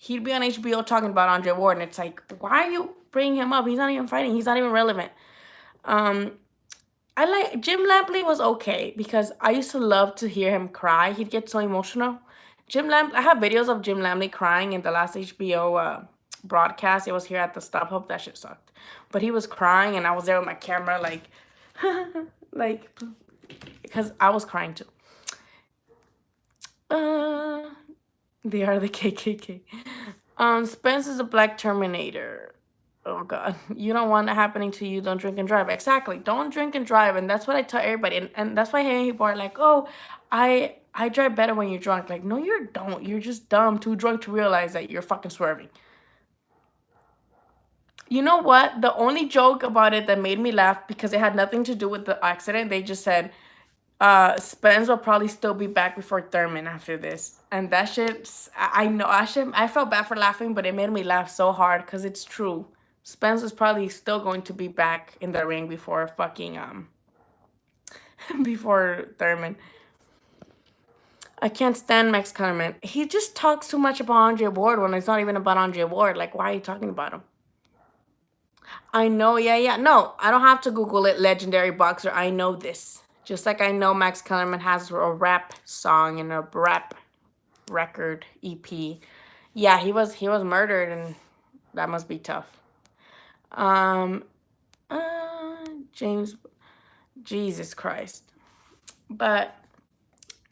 he'd be on HBO talking about Andre Ward. And it's like, why are you bringing him up? He's not even fighting. He's not even relevant. I like Jim Lampley was okay because I used to love to hear him cry. He'd get so emotional. I have videos of Jim Lampley crying in the last HBO broadcast. It was here at the Stop Hub. That shit sucked. But he was crying and I was there with my camera like, like, because I was crying too. They are the KKK. Spence is a black Terminator. Oh God, you don't want it happening to you. Don't drink and drive. Exactly. Don't drink and drive. And that's what I tell everybody. And that's why people are like, oh, I drive better when you're drunk. Like, no, you don't. You're just dumb, too drunk to realize that you're fucking swerving. You know what? The only joke about it that made me laugh, because it had nothing to do with the accident, they just said, Spence will probably still be back before Thurman after this. And that shit, I felt bad for laughing, but it made me laugh so hard because it's true. Spence is probably still going to be back in the ring before fucking, before Thurman. I can't stand Max Kellerman. He just talks too much about Andre Ward when it's not even about Andre Ward. Like, why are you talking about him? I know, yeah. No, I don't have to Google it, legendary boxer. I know this. Just like I know Max Kellerman has a rap song and a rap record EP. Yeah, he was murdered, and that must be tough. James, Jesus Christ. But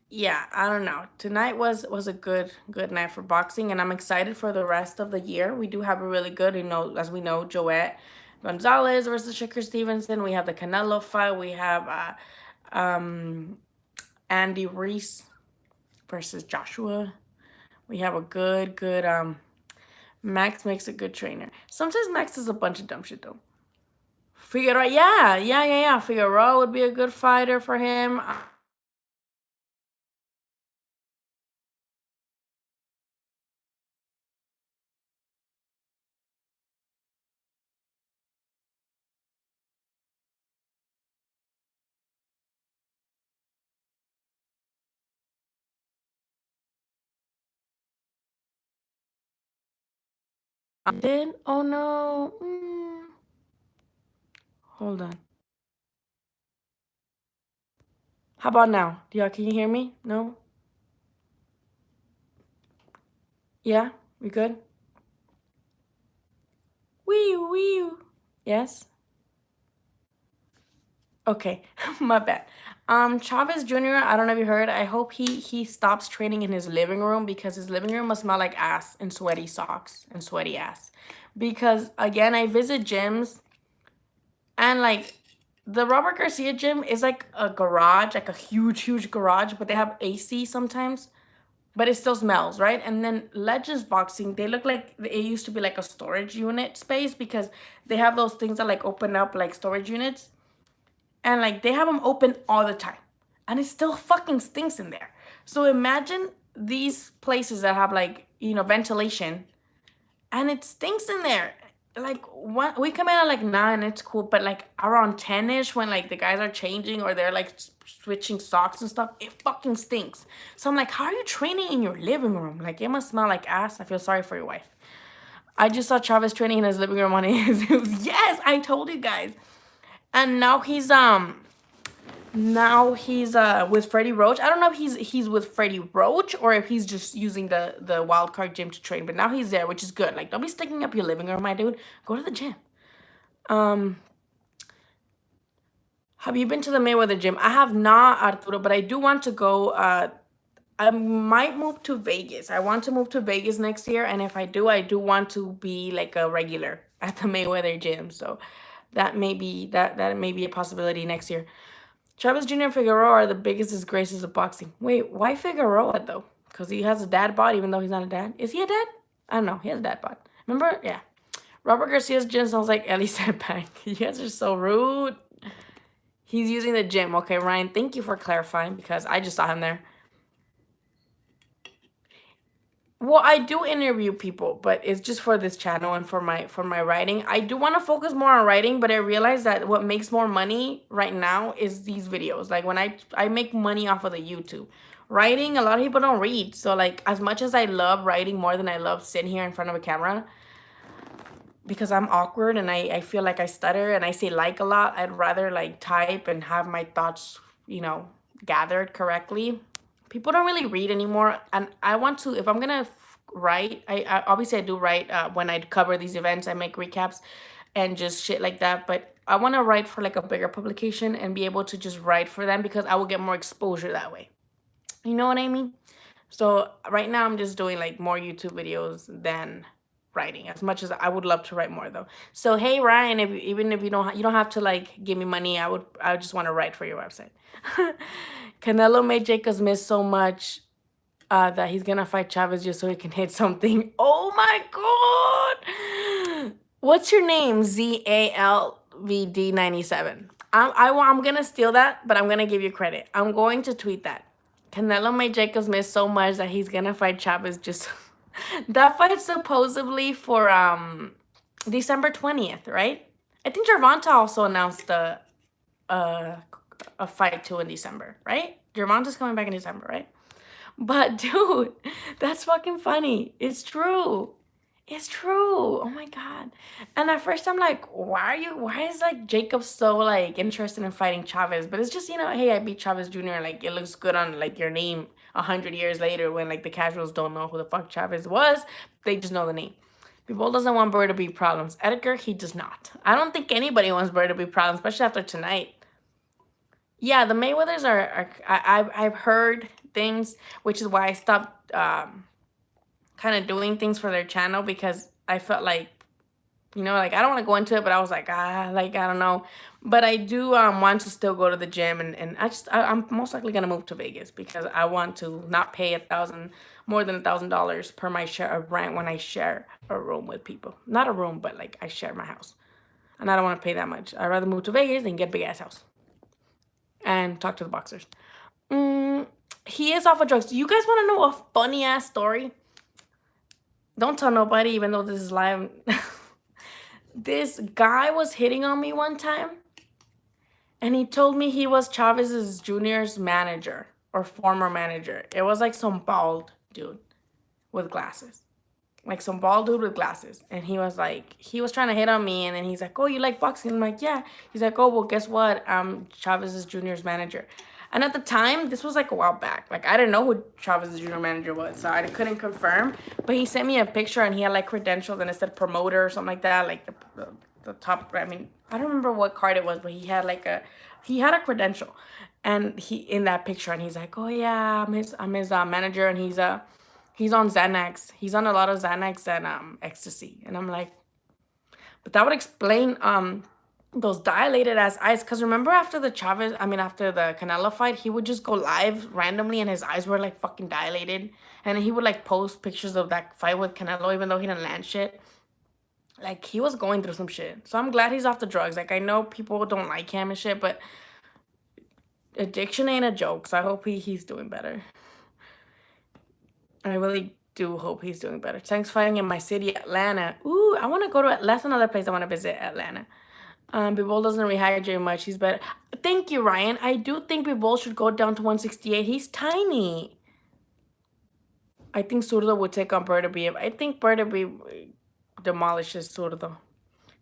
yeah, I don't know. Tonight was a good night for boxing, and I'm excited for the rest of the year. We do have a really good, as we know, Joette Gonzalez versus Shakur Stevenson. We have the Canelo fight. We have Andy Reese versus Joshua. We have a good Max makes a good trainer. Sometimes Max is a bunch of dumb shit though. Figueroa, yeah. Figueroa would be a good fighter for him. Did? Oh no. Hold on. How about now? Can you hear me? No? Yeah, we good? Wee. Yes? Okay, my bad. Chavez Jr., I don't know if you heard, I hope he stops training in his living room because his living room must smell like ass and sweaty socks and sweaty ass. Because, again, I visit gyms and, like, the Robert Garcia gym is like a garage, like a huge garage, but they have AC sometimes. But it still smells, right? And then Legends Boxing, they look like it used to be like a storage unit space because they have those things that like open up like storage units. And like they have them open all the time. And it still fucking stinks in there. So imagine these places that have like, ventilation and it stinks in there. Like we come in at like 9, it's cool, but like around 10ish when like the guys are changing or they're like switching socks and stuff, it fucking stinks. So I'm like, how are you training in your living room? Like it must smell like ass. I feel sorry for your wife. I just saw Travis training in his living room on his yes, I told you guys. And now he's with Freddie Roach. I don't know if he's with Freddie Roach or if he's just using the wild card gym to train. But now he's there, which is good. Like, don't be sticking up your living room, my dude. Go to the gym. Have you been to the Mayweather gym? I have not, Arturo, but I do want to go. I might move to Vegas. I want to move to Vegas next year, and if I do want to be like a regular at the Mayweather gym. So that may be a possibility next year. Travis Jr. and Figueroa are the biggest disgraces of boxing. Wait, why Figueroa though? Because he has a dad bod even though he's not a dad? Is he a dad? I don't know. He has a dad bod. Remember? Yeah. Robert Garcia's gym sounds like Ellie said back. You guys are so rude. He's using the gym. Okay, Ryan, thank you for clarifying because I just saw him there. Well, I do interview people, but it's just for this channel and for my writing. I do want to focus more on writing, but I realize that what makes more money right now is these videos. Like when I make money off of the YouTube. Writing, a lot of people don't read. So like as much as I love writing more than I love sitting here in front of a camera, because I'm awkward and I feel like I stutter and I say like a lot, I'd rather like type and have my thoughts, gathered correctly. People don't really read anymore, and I want to, if I'm gonna write, I obviously I do write when I cover these events, I make recaps and just shit like that, but I want to write for like a bigger publication and be able to just write for them because I will get more exposure that way. You know what I mean? So right now I'm just doing like more YouTube videos than writing, as much as I would love to write more though. So hey Ryan, even if you don't have to like give me money, I just want to write for your website. Canelo made Jacobs miss so much that he's gonna fight Chavez just so he can hit something. Oh my god! What's your name? ZALVD97. I'm gonna steal that, but I'm gonna give you credit. I'm going to tweet that. Canelo made Jacobs miss so much that he's gonna fight Chavez just. That fight is supposedly for December 20th, right? I think Gervonta also announced a fight too in December, right? Gervonta's coming back in December, right? But dude, that's fucking funny. It's true. It's true. Oh my god. And at first I'm like, why is like Jacob so like interested in fighting Chavez? But it's just, hey, I beat Chavez Jr. Like it looks good on like your name 100 years later when like the casuals don't know who the fuck Chavez was. They just know the name. People doesn't want Bird to be problems. Edgar, he does not. I don't think anybody wants Bird to be problems, especially after tonight. Yeah, the Mayweathers I've heard things, which is why I stopped kind of doing things for their channel because I felt like, like I don't want to go into it, but I was like, like I don't know. But I do want to still go to the gym and I'm most likely gonna move to Vegas because I want to not pay more than $1,000 per my share of rent when I share a room with people. Not a room, but like I share my house. And I don't want to pay that much. I'd rather move to Vegas and get a big ass house. And talk to the boxers. He is off of drugs. You guys want to know a funny ass story? Don't tell nobody, even though this is live. This guy was hitting on me one time, and he told me he was Chavez's Jr.'s manager or former manager. It was like some bald dude with glasses. Like some bald dude with glasses. And he was trying to hit on me. And then he's like, oh, you like boxing? I'm like, yeah. He's like, oh, well, guess what? I'm Chavez's Jr.'s manager. And at the time, this was like a while back. Like, I didn't know who Chavez's junior manager was, so I couldn't confirm. But he sent me a picture, and he had like credentials, and it said promoter or something like that. Like the top. I mean, I don't remember what card it was, but he had a credential, and he in that picture, and he's like, oh yeah, I'm his manager, and he's on Xanax. He's on a lot of Xanax and ecstasy, and I'm like, but that would explain those dilated ass eyes. Because remember after the Canelo fight, he would just go live randomly and his eyes were like fucking dilated. And he would like post pictures of that fight with Canelo even though he didn't land shit. Like, he was going through some shit. So I'm glad he's off the drugs. Like, I know people don't like him and shit, but addiction ain't a joke. So I hope he's doing better. I really do hope he's doing better. Thanks fighting in my city, Atlanta. Ooh, I want to go to Atlanta. That's another place I want to visit, Atlanta. Bivol doesn't rehydrate much. He's better. Thank you, Ryan. I do think Bivol should go down to 168. He's tiny. I think Zurdo would take on Beterbiev. I think Beterbiev demolishes Zurdo.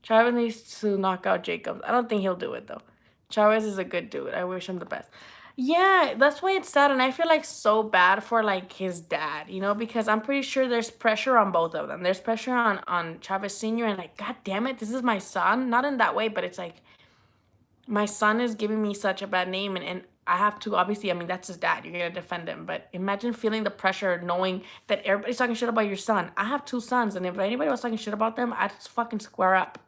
Chavez needs to knock out Jacobs. I don't think he'll do it, though. Chavez is a good dude. I wish him the best. Yeah, that's why it's sad. And I feel like so bad for like his dad, you know, because I'm pretty sure there's pressure on both of them. There's pressure on Chavez Sr. and like, God damn it, this is my son. Not in that way, but it's like, my son is giving me such a bad name and I have to, obviously, I mean, that's his dad. You're going to defend him. But imagine feeling the pressure knowing that everybody's talking shit about your son. I have 2 sons. And if anybody was talking shit about them, I'd just fucking square up.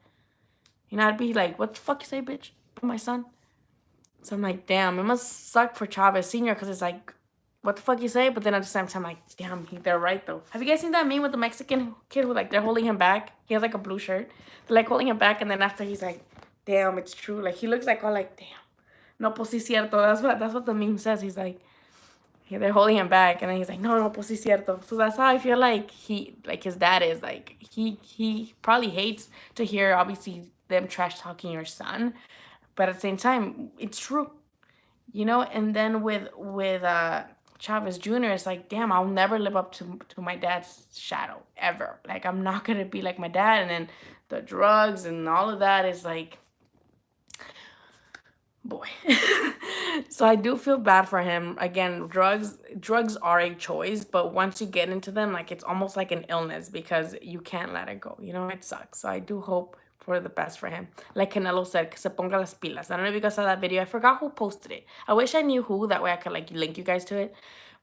You know, I'd be like, what the fuck you say, bitch? About my son? So I'm like, damn, it must suck for Chavez Sr. because it's like, what the fuck you say? But then at the same time, like, damn, they're right, though. Have you guys seen that meme with the Mexican kid who, like, they're holding him back? He has, like, a blue shirt. They're, like, holding him back, and then after he's like, damn, it's true. Like, he looks like all like, damn. No, pues sí cierto. That's what the meme says. He's like, yeah, they're holding him back, and then he's like, no, pues sí cierto. So that's how I feel like his dad is. Like, he probably hates to hear, obviously, them trash-talking your son. But at the same time, it's true. You know? And then with Chavez Jr., it's like, damn, I'll never live up to my dad's shadow, ever. Like, I'm not going to be like my dad. And then the drugs and all of that is like, boy. So I do feel bad for him. Again, drugs are a choice, but once you get into them, like, it's almost like an illness because you can't let it go. You know, it sucks. So I do hope for the best for him. Like Canelo said, que se ponga las pilas. I don't know if you guys saw that video. I forgot who posted it. I wish I knew who. That way I could, like, link you guys to it.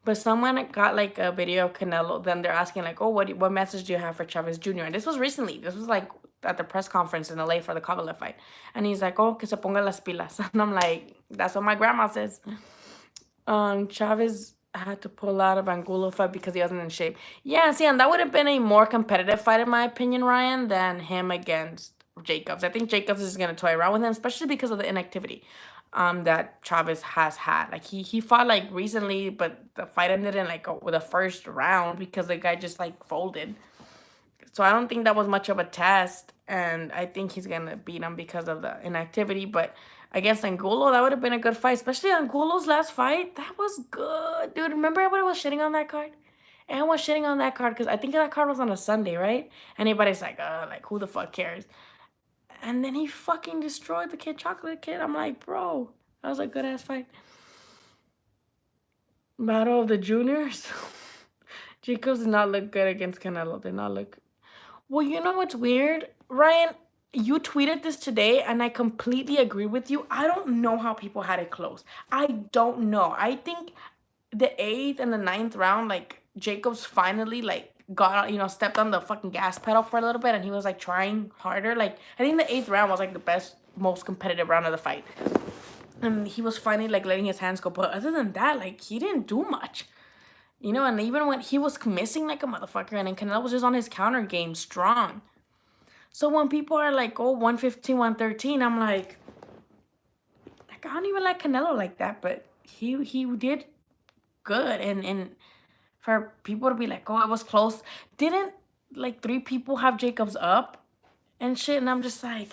But someone got, like, a video of Canelo. Then they're asking, like, oh, what message do you have for Chavez Jr.? And this was recently. This was, like, at the press conference in LA for the Kovalev fight. And he's like, oh, que se ponga las pilas. And I'm like, that's what my grandma says. Chavez had to pull out of Angulo fight because he wasn't in shape. Yeah, see, and that would have been a more competitive fight, in my opinion, Ryan, than him against Jacobs. I think Jacobs is going to toy around with him, especially because of the inactivity that Chavez has had. Like, he fought, like, recently, but the fight ended in, like, with the first round because the guy just, like, folded. So I don't think that was much of a test, and I think he's going to beat him because of the inactivity. But against Angulo, that would have been a good fight, especially Angulo's last fight. That was good, dude. Remember everybody was shitting on that card? Everyone was shitting on that card because I think that card was on a Sunday, right? Anybody's like, who the fuck cares? And then he fucking destroyed the Chocolate Kid. I'm like, bro, that was a good-ass fight. Battle of the Juniors. Jacobs did not look good against Canelo. Did not look. Well, you know what's weird? Ryan, you tweeted this today, and I completely agree with you. I don't know how people had it close. I don't know. I think the 8th and the 9th round, like, Jacobs finally, like, got, you know, stepped on the fucking gas pedal for a little bit, and he was, like, trying harder. Like, I think the 8th round was, like, the best, most competitive round of the fight. And he was finally, like, letting his hands go. But other than that, like, he didn't do much. You know, and even when he was missing like a motherfucker, and then Canelo was just on his counter game strong. So when people are like, oh, 115, 113, I'm like, I don't even like Canelo like that, but he did good. And for people to be like, oh, it was close. Didn't, like, 3 people have Jacobs up and shit? And I'm just like,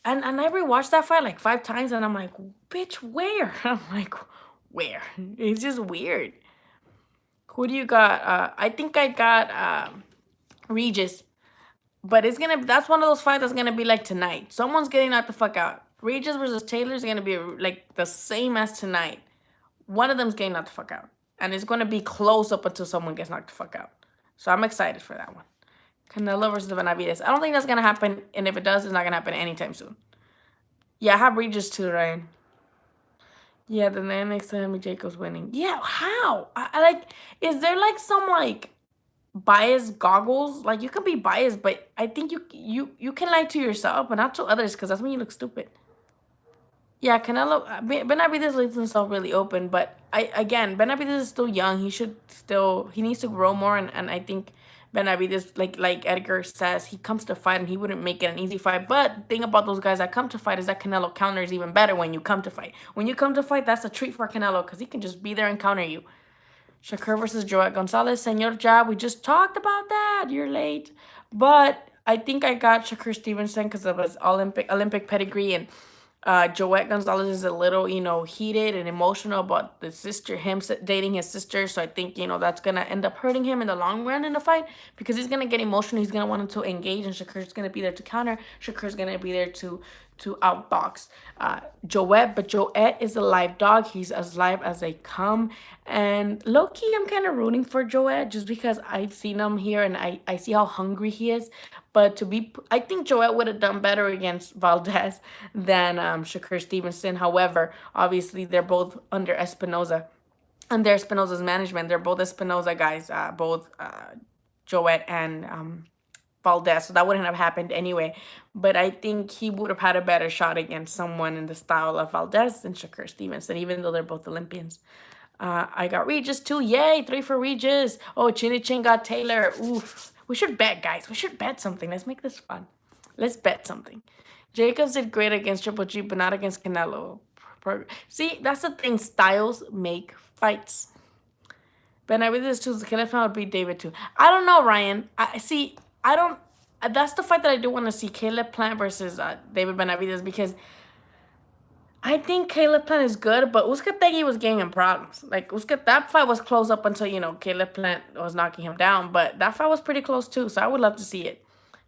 and I rewatched that fight like 5 times, and I'm like, bitch, where? I'm like, where? It's just weird. Who do you got? I think I got Regis. But that's one of those fights that's gonna be like tonight. Someone's getting knocked the fuck out. Regis versus Taylor is gonna be like the same as tonight. One of them's getting knocked the fuck out, and it's gonna be close up until someone gets knocked the fuck out. So I'm excited for that one. Canelo versus Benavidez. I don't think that's gonna happen, and if it does, it's not gonna happen anytime soon. Yeah, I have Regis too, Ryan. Yeah, then next time Jacob's winning. Yeah, how? I like. Is there like some like biased goggles? Like you can be biased, but I think you can lie to yourself, but not to others, because that's when you look stupid. Yeah, Canelo, Benavidez leaves himself really open, but Benavidez is still young. He needs to grow more, and I think Benavidez, like Edgar says, he comes to fight and he wouldn't make it an easy fight. But the thing about those guys that come to fight is that Canelo counters even better when you come to fight. When you come to fight, that's a treat for Canelo because he can just be there and counter you. Shakur versus Joet Gonzalez, Senor Jab. We just talked about that. You're late, but I think I got Shakur Stevenson because of his Olympic pedigree, and Joet Gonzalez is a little, heated and emotional about him dating his sister. So I think, that's going to end up hurting him in the long run in the fight because he's going to get emotional. He's going to want him to engage, and Shakur's going to be there to counter. Shakur's going to be there to outbox Joet. But Joet is a live dog. He's as live as they come. And low-key, I'm kind of rooting for Joet just because I've seen him here and I see how hungry he is. But I think Joet would have done better against Valdez than Shakur Stevenson. However, obviously, they're both under Espinoza's management. They're both Espinoza guys, both Joet and Valdez, so that wouldn't have happened anyway. But I think he would have had a better shot against someone in the style of Valdez than Shakur Stevenson, even though they're both Olympians. I got Regis too. Yay, 3 for Regis. Oh, Chinny Chin got Taylor. Oof. We should bet, guys. We should bet something. Let's make this fun. Let's bet something. Jacobs did great against Triple G, but not against Canelo. See, that's the thing. Styles make fights. Benavidez too. Caleb Plant would beat David too. I don't know, Ryan. I don't. That's the fight that I do want to see. Caleb Plant versus David Benavidez, because I think Caleb Plant is good, but Uzcategui was giving him problems. Like, that fight was close up until, Caleb Plant was knocking him down. But that fight was pretty close, too, so I would love to see it.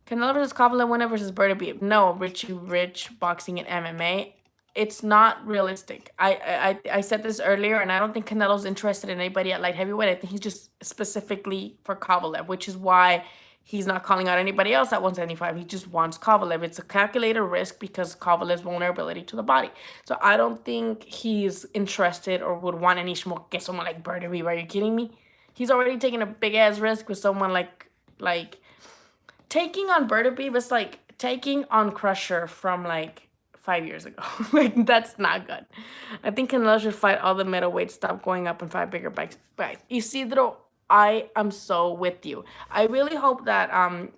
Canelo versus Kovalev, winner versus Beterbiev. No, Richie Rich, boxing and MMA. It's not realistic. I said this earlier, and I don't think Canelo's interested in anybody at light heavyweight. I think he's just specifically for Kovalev, which is why he's not calling out anybody else at 175. He just wants Kovalev. It's a calculated risk because Kovalev's vulnerability to the body. So I don't think he's interested or would want any smoke against someone like Beterbiev. Are you kidding me? He's already taking a big-ass risk with someone like taking on Beterbiev is like taking on Crusher from 5 years ago. That's not good. I think Canelo should fight all the middleweights, stop going up and fight bigger bikes. Isidro, I am so with you. I really hope that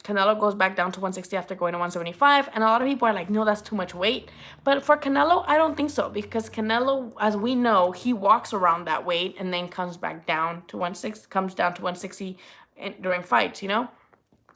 Canelo goes back down to 160 after going to 175. And a lot of people are like, no, that's too much weight. But for Canelo, I don't think so. Because Canelo, as we know, he walks around that weight and then comes back down to 160 during fights,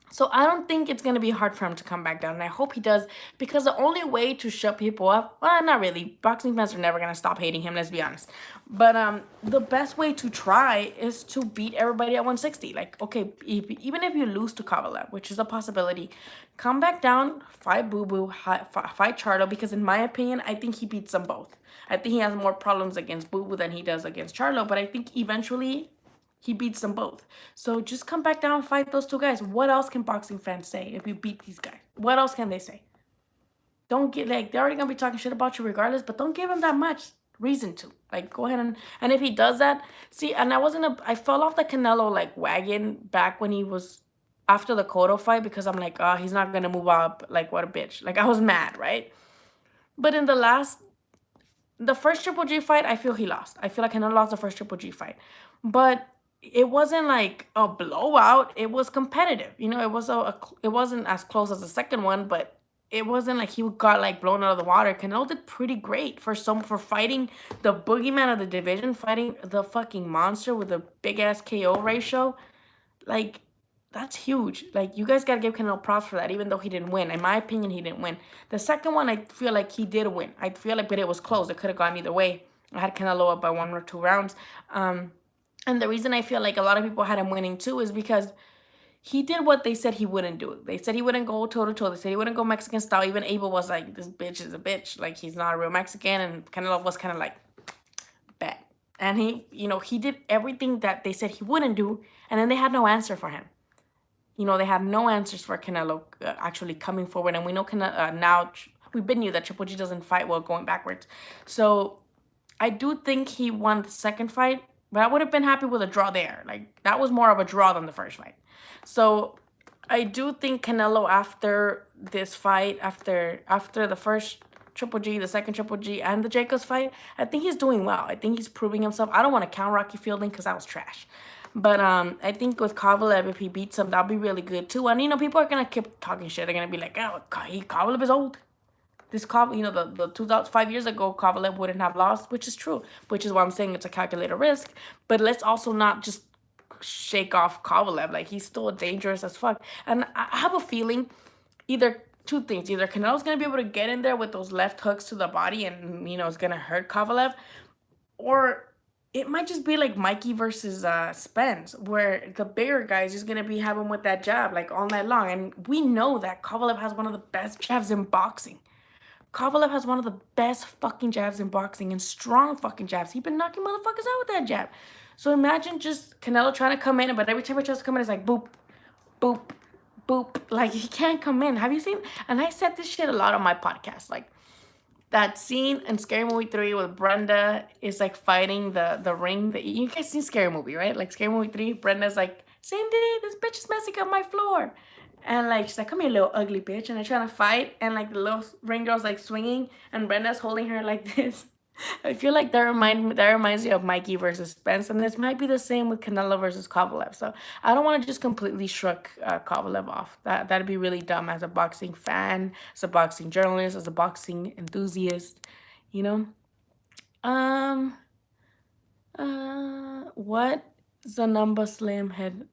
So I don't think it's going to be hard for him to come back down. And I hope he does, because the only way to shut people up, well, not really. Boxing fans are never going to stop hating him, let's be honest. But the best way to try is to beat everybody at 160. Like, okay, even if you lose to Kovalev, which is a possibility, come back down, fight Boo Boo, fight Charlo, because in my opinion, I think he beats them both. I think he has more problems against Boo Boo than he does against Charlo, but I think eventually he beats them both. So just come back down and fight those two guys. What else can boxing fans say if you beat these guys? What else can they say? Don't get, they're already going to be talking shit about you regardless, but don't give him that much reason to. Go ahead and if he does that, see, and I fell off the Canelo, wagon back when he was after the Cotto fight, because I'm like, oh, he's not going to move up. What a bitch. I was mad, right? But in the first Triple G fight, I feel he lost. I feel like Canelo lost the first Triple G fight. But it wasn't a blowout. It was competitive. It wasn't as close as the second one, but it wasn't like he got blown out of the water. Canelo did pretty great for fighting the boogeyman of the division, fighting the fucking monster with a big ass KO ratio. That's huge. You guys gotta give Canelo props for that, even though he didn't win. In my opinion, he didn't win. The second one, I feel like he did win. I feel but it was close. It could have gone either way. I had Canelo up by 1 or 2 rounds. And the reason I feel like a lot of people had him winning too is because he did what they said he wouldn't do. They said he wouldn't go toe to toe. They said he wouldn't go Mexican style. Even Abel was like, this bitch is a bitch. Like, he's not a real Mexican. And Canelo was kind of like, bet. And he did everything that they said he wouldn't do. And then they had no answer for him. They had no answers for Canelo actually coming forward. And we know now, we've been knew that Triple G doesn't fight well going backwards. So I do think he won the second fight, but I would have been happy with a draw there. Like, that was more of a draw than the first fight. So I do think Canelo, after this fight, after the first Triple G, the second Triple G, and the Jacobs fight, I think he's doing well. I think he's proving himself. I don't want to count Rocky Fielding because that was trash. But I think with Kovalev, if he beats him, that'll be really good too. And, people are going to keep talking shit. They're going to be like, oh, Kovalev is old. This the 5 years ago, Kovalev wouldn't have lost, which is true. Which is why I'm saying it's a calculated risk. But let's also not just shake off Kovalev. Like, he's still dangerous as fuck. And I have a feeling either two things. Either Canelo's going to be able to get in there with those left hooks to the body and, it's going to hurt Kovalev. Or it might just be like Mikey versus Spence, where the bigger guys is going to be having with that jab, like, all night long. And we know that Kovalev has one of the best jabs in boxing. Kovalev has one of the best fucking jabs in boxing and strong fucking jabs. He's been knocking motherfuckers out with that jab. So imagine just Canelo trying to come in, but every time he tries to come in, it's like boop, boop, boop. Like, he can't come in. Have you seen? And I said this shit a lot on my podcast. Like, that scene in Scary Movie 3 with Brenda is like fighting the ring. You guys seen Scary Movie, right? Like, Scary Movie 3, Brenda's like, Cindy, this bitch is messing up my floor. And, like, she's like, come here, little ugly bitch. And they're trying to fight. And, like, the little ring girl's, like, swinging. And Brenda's holding her like this. I feel like that reminds me of Mikey versus Spence. And this might be the same with Canelo versus Kovalev. So I don't want to just completely shrug Kovalev off. That'd be really dumb as a boxing fan, as a boxing journalist, as a boxing enthusiast, What is the number Slim head?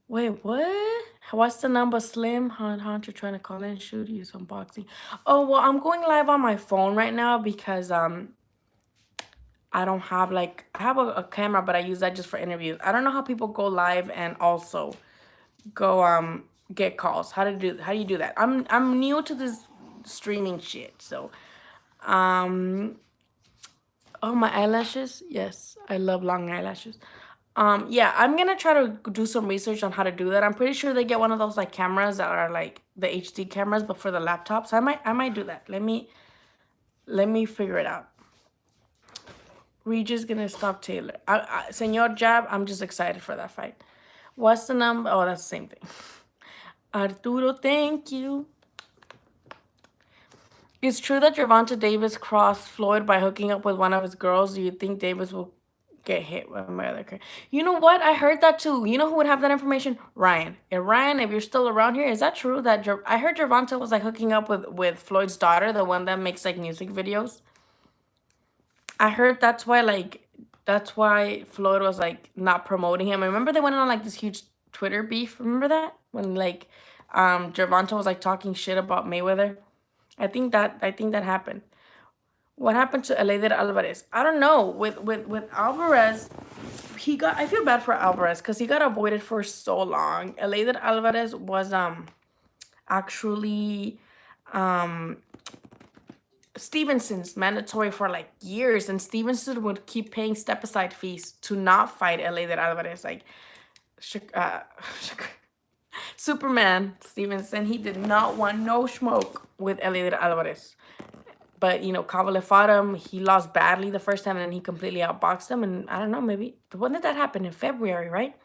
Wait, what? What's the number, Slim? Hunter trying to call in, shoot you some boxing. Oh, well, I'm going live on my phone right now because I don't have, I have a camera, but I use that just for interviews. I don't know how people go live and also go get calls. How do you do that? I'm new to this streaming shit, so oh, my eyelashes. Yes, I love long eyelashes. Yeah, I'm gonna try to do some research on how to do that. I'm pretty sure they get one of those cameras that are like the HD cameras, but for the laptops. I might do that. Let me figure it out. Regis gonna stop Taylor. Senor Jab, I'm just excited for that fight. What's the number? Oh, that's the same thing. Arturo, thank you. It's true that Gervonta Davis crossed Floyd by hooking up with one of his girls. Do you think Davis will get hit with my other career? You know what? I heard that too. You know who would have that information? Ryan. And Ryan, if you're still around here, is that true that I heard Gervonta was hooking up with Floyd's daughter, the one that makes music videos? I heard that's why Floyd was not promoting him. I remember they went on this huge Twitter beef. Remember that when Gervonta was talking shit about Mayweather? I think that happened. What happened to Eleider Alvarez? I don't know. With Alvarez, I feel bad for Alvarez because he got avoided for so long. Eleider Alvarez was actually Stevenson's mandatory for years, and Stevenson would keep paying step-aside fees to not fight Eleider Alvarez. Superman Stevenson, he did not want no smoke with Eleider Alvarez. But, Kovalev fought him. He lost badly the first time, and then he completely outboxed him. And I don't know, maybe, when did that happen? In February, right?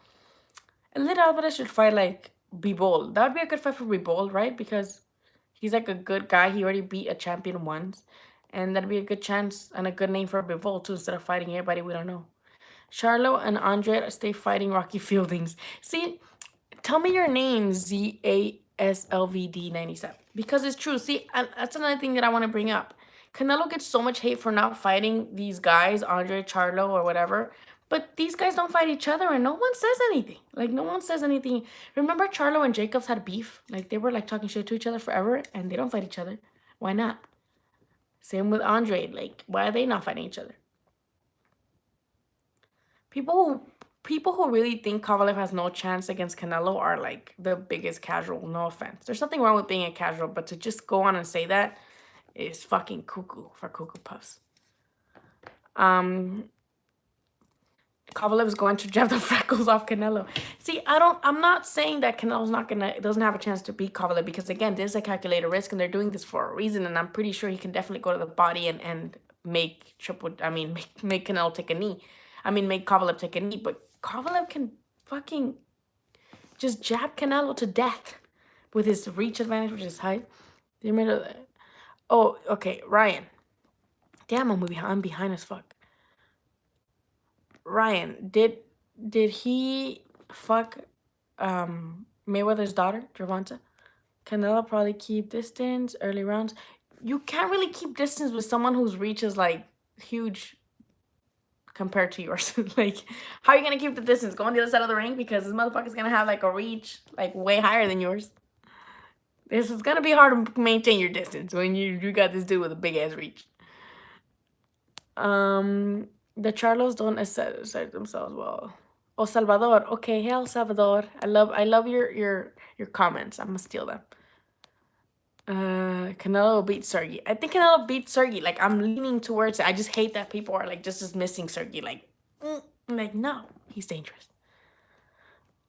Eleider Alvarez should fight, Bivol. That would be a good fight for Bivol, right? Because he's, a good guy. He already beat a champion once. And that'd be a good chance and a good name for Bivol, too, instead of fighting everybody we don't know. Charlo and Andre stay fighting Rocky Fieldings. See, tell me your name, ZASLVD97. Because it's true. See, that's another thing that I want to bring up. Canelo gets so much hate for not fighting these guys, Andre, Charlo, or whatever. But these guys don't fight each other, and no one says anything. No one says anything. Remember Charlo and Jacobs had beef? They were, talking shit to each other forever, and they don't fight each other. Why not? Same with Andre. Why are they not fighting each other? People who people who really think Kovalev has no chance against Canelo are like the biggest casual. No offense. There's nothing wrong with being a casual, but to just go on and say that is fucking cuckoo for Cuckoo Puffs. Kovalev is going to jab the freckles off Canelo. See, I'm not saying that Canelo's doesn't have a chance to beat Kovalev, because again, there's a calculated risk and they're doing this for a reason, and I'm pretty sure he can definitely go to the body and make make Canelo take a knee. Make Kovalev take a knee, but Kovalev can fucking just jab Canelo to death with his reach advantage, with his height. Oh, okay, Ryan. Damn, I'm behind as fuck. Ryan, did he fuck Mayweather's daughter, Gervonta? Canelo probably keep distance early rounds. You can't really keep distance with someone whose reach is like huge compared to yours. Like, how are you gonna keep the distance? Go on the other side of the ring, because this motherfucker's gonna have like a reach like way higher than yours. This is gonna be hard to maintain your distance when you got this dude with a big ass reach. The Charlos don't assert themselves well. Oh, Salvador. Okay, hey, El Salvador. I love your comments. I'm gonna steal them. Canelo beat Sergey. I think Canelo beat Sergey. Like, I'm leaning towards it. I just hate that people are like just dismissing Sergey. Like, I'm like, no, he's dangerous.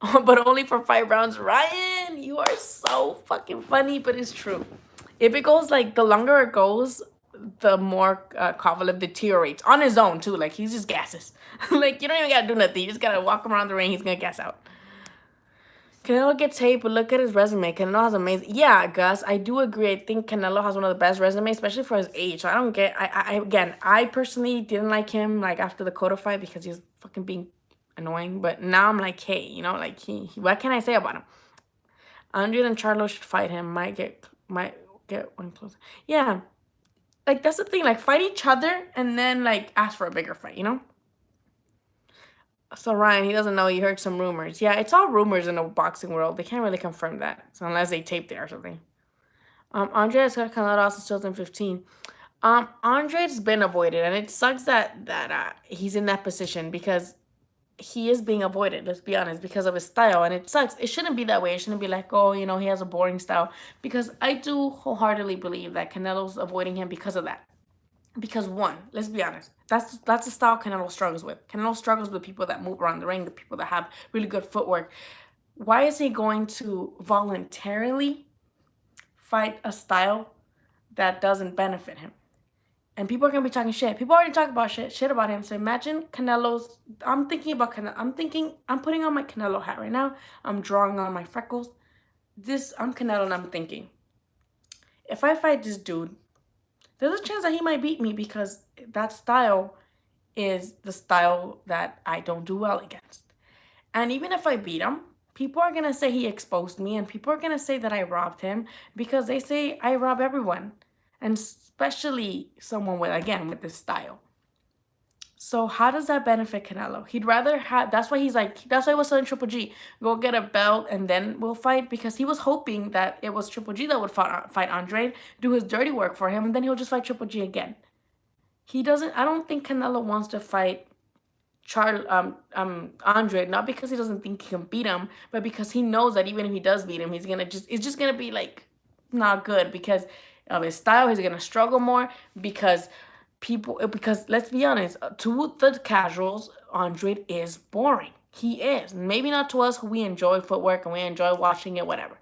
But only for 5 rounds. Ryan, you are so fucking funny, but it's true. If it goes like, the longer it goes, the more Kovalev deteriorates on his own too. Like, he just gasses. Like, you don't even gotta do nothing. You just gotta walk him around the ring. He's gonna gas out. Canelo gets hate, but look at his resume. Canelo has amazing. Yeah, Gus, I do agree. I think Canelo has one of the best resumes, especially for his age. So I don't get. I personally didn't like him like after the Cotto fight, because he was fucking being annoying. But now I'm like, hey, you know, like he what can I say about him? Andre and Charlo should fight him. Might get one close. Yeah, like that's the thing. Like, fight each other and then like ask for a bigger fight. You know. So Ryan, he doesn't know. He heard some rumors. Yeah, it's all rumors in the boxing world. They can't really confirm that, so unless they taped it or something. Andre has got Canelo out since 2015. Andre's been avoided, and it sucks that he's in that position, because he is being avoided. Let's be honest, because of his style, and it sucks. It shouldn't be that way. It shouldn't be like, oh, you know, he has a boring style, because I do wholeheartedly believe that Canelo's avoiding him because of that. Because one, let's be honest, that's the style Canelo struggles with. Canelo struggles with people that move around the ring, the people that have really good footwork. Why is he going to voluntarily fight a style that doesn't benefit him? And people are gonna be talking shit. People already talk about shit about him. So imagine Canelo's. I'm thinking about Canelo. I'm putting on my Canelo hat right now. I'm drawing on my freckles. I'm Canelo, and I'm thinking, if I fight this dude, there's a chance that he might beat me, because that style is the style that I don't do well against. And even if I beat him, people are going to say he exposed me, and people are going to say that I robbed him, because they say I rob everyone, and especially someone with this style. So how does that benefit Canelo? He'd rather have, that's why he was telling Triple G, go get a belt and then we'll fight, because he was hoping that it was Triple G that would fight Andre, do his dirty work for him, and then he'll just fight Triple G again. I don't think Canelo wants to fight Andre, not because he doesn't think he can beat him, but because he knows that even if he does beat him, it's just gonna be like not good, because of his style. He's gonna struggle more, because let's be honest, to the casuals, Andre is boring. He is. Maybe not to us who we enjoy footwork and we enjoy watching it, whatever.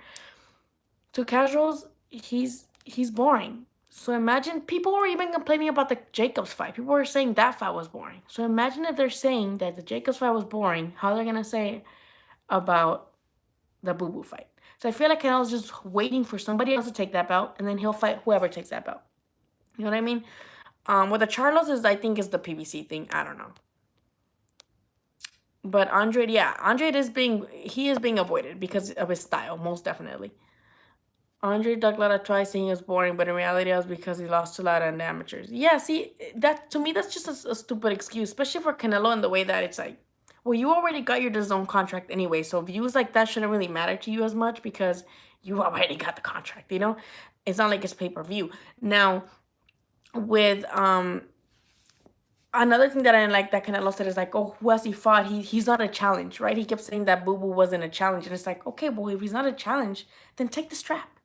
To casuals, he's boring. So imagine, people were even complaining about the Jacobs fight. People were saying that fight was boring. So imagine if they're saying that the Jacobs fight was boring, how they're gonna say about the Boo Boo fight. So I feel like Canelo's just waiting for somebody else to take that belt, and then he'll fight whoever takes that belt. You know what I mean? With the Charlos I think is the PBC thing. I don't know. But Andre is being avoided because of his style, most definitely. Andre Douglas tried saying he was boring, but in reality it was because he lost to a lot of amateurs. Yeah, see, that to me that's just a stupid excuse, especially for Canelo, in the way that it's like, well, you already got your DAZN contract anyway, so views like that shouldn't really matter to you as much, because you already got the contract, you know? It's not like it's pay-per-view. Now, with Another thing that I didn't like that Canelo said is like, oh, who has he fought? He's not a challenge, right? He kept saying that Boo Boo wasn't a challenge. And it's like, okay, well, if he's not a challenge, then take the strap.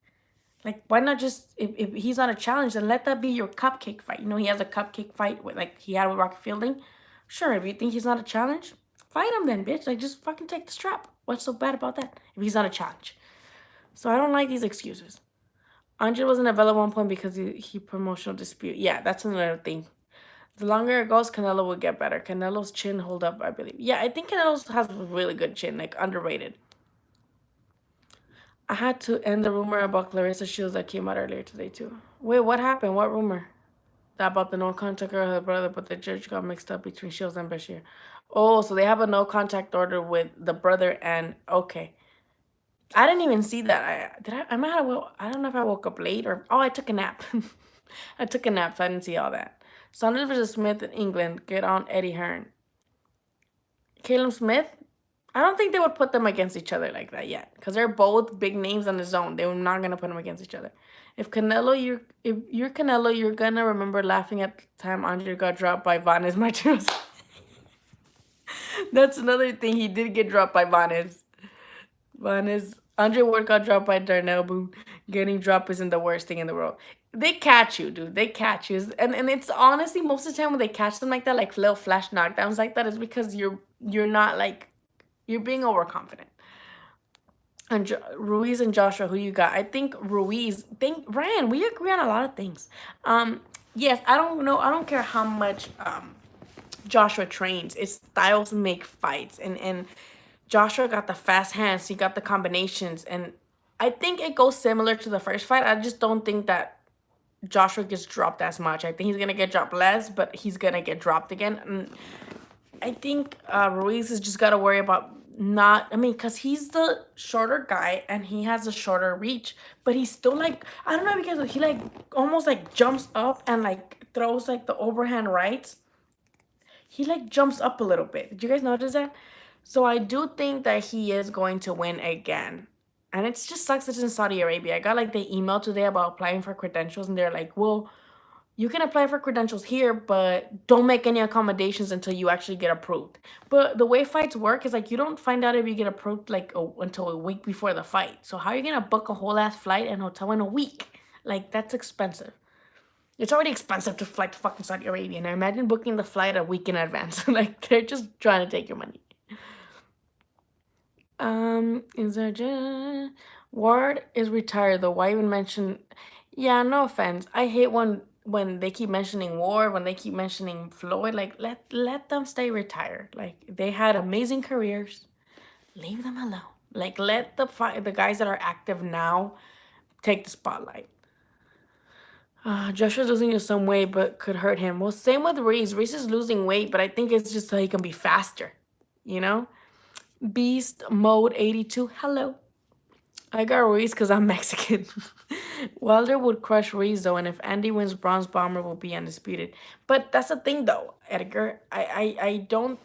Like, why not just, if he's not a challenge, then let that be your cupcake fight. You know, he has a cupcake fight with, like, he had with Rocky Fielding. Sure, if you think he's not a challenge, fight him then, bitch. Like, just fucking take the strap. What's so bad about that if he's not a challenge? So I don't like these excuses. Andre wasn't available at one point because he promotional dispute. Yeah, that's another thing. The longer it goes, Canelo will get better. Canelo's chin hold up, I believe. Yeah, I think Canelo's has a really good chin, like underrated. I had to end the rumor about Clarissa Shields that came out earlier today too. Wait, what happened? What rumor? That about the no contact order of her brother, but the judge got mixed up between Shields and Bashir. Oh, so they have a no contact order with the brother and okay. I didn't even see that. I might have I don't know if I woke up late or I took a nap. I took a nap, so I didn't see all that. Saunders versus Smith in England. Get on Eddie Hearn. Caleb Smith, I don't think they would put them against each other like that yet, because they're both big names on the zone. They were not gonna put them against each other. If you're Canelo, you're gonna remember laughing at the time Andre got dropped by Vanes Martinez. That's another thing. He did get dropped by Vanes. Andre Ward got dropped by Darnell Boone. Getting dropped isn't the worst thing in the world. They catch you, dude. They catch you, and it's honestly most of the time when they catch them like that, like little flash knockdowns like that, is because you're not like you're being overconfident. And Ruiz and Joshua, who you got? I think Ruiz. Ryan, we agree on a lot of things. Yes, I don't know. I don't care how much Joshua trains. It's styles make fights, and Joshua got the fast hands. He got the combinations, and I think it goes similar to the first fight. I just don't think that Joshua gets dropped as much. I think he's gonna get dropped less, but he's gonna get dropped again. And I think Ruiz has just got to worry about not. I mean, because he's the shorter guy and he has a shorter reach, but he's still like I don't know because he like almost like jumps up and like throws like the overhand rights. He like jumps up a little bit. Did you guys notice that? So I do think that he is going to win again. And it just sucks that it's in Saudi Arabia. I got like the email today about applying for credentials, and they're like, well, you can apply for credentials here, but don't make any accommodations until you actually get approved. But the way fights work is like you don't find out if you get approved like until a week before the fight. So how are you gonna book a whole ass flight and hotel in a week? Like that's expensive. It's already expensive to fly to fucking Saudi Arabia. Now imagine booking the flight a week in advance. Like they're just trying to take your money. Is there Ward is retired though. Why even mention? Yeah, no offense. I hate when they keep mentioning Ward, when they keep mentioning Floyd. Like let them stay retired. Like they had amazing careers. Leave them alone. Like let the guys that are active now take the spotlight. Joshua's losing in some weight, but could hurt him. Well, same with Reese. Reese is losing weight, but I think it's just so he can be faster. You know. Beast Mode 82. Hello. I got Ruiz because I'm Mexican. Wilder would crush Ruiz though, and if Andy wins, Bronze Bomber will be undisputed. But that's the thing though, Edgar. I don't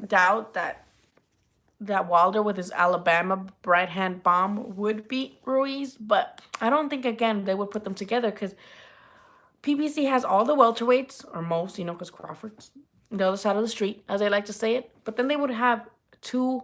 doubt that Wilder with his Alabama right hand bomb would beat Ruiz, but I don't think again they would put them together because PBC has all the welterweights, or most, you know, because Crawford's the other side of the street, as they like to say it. But then they would have two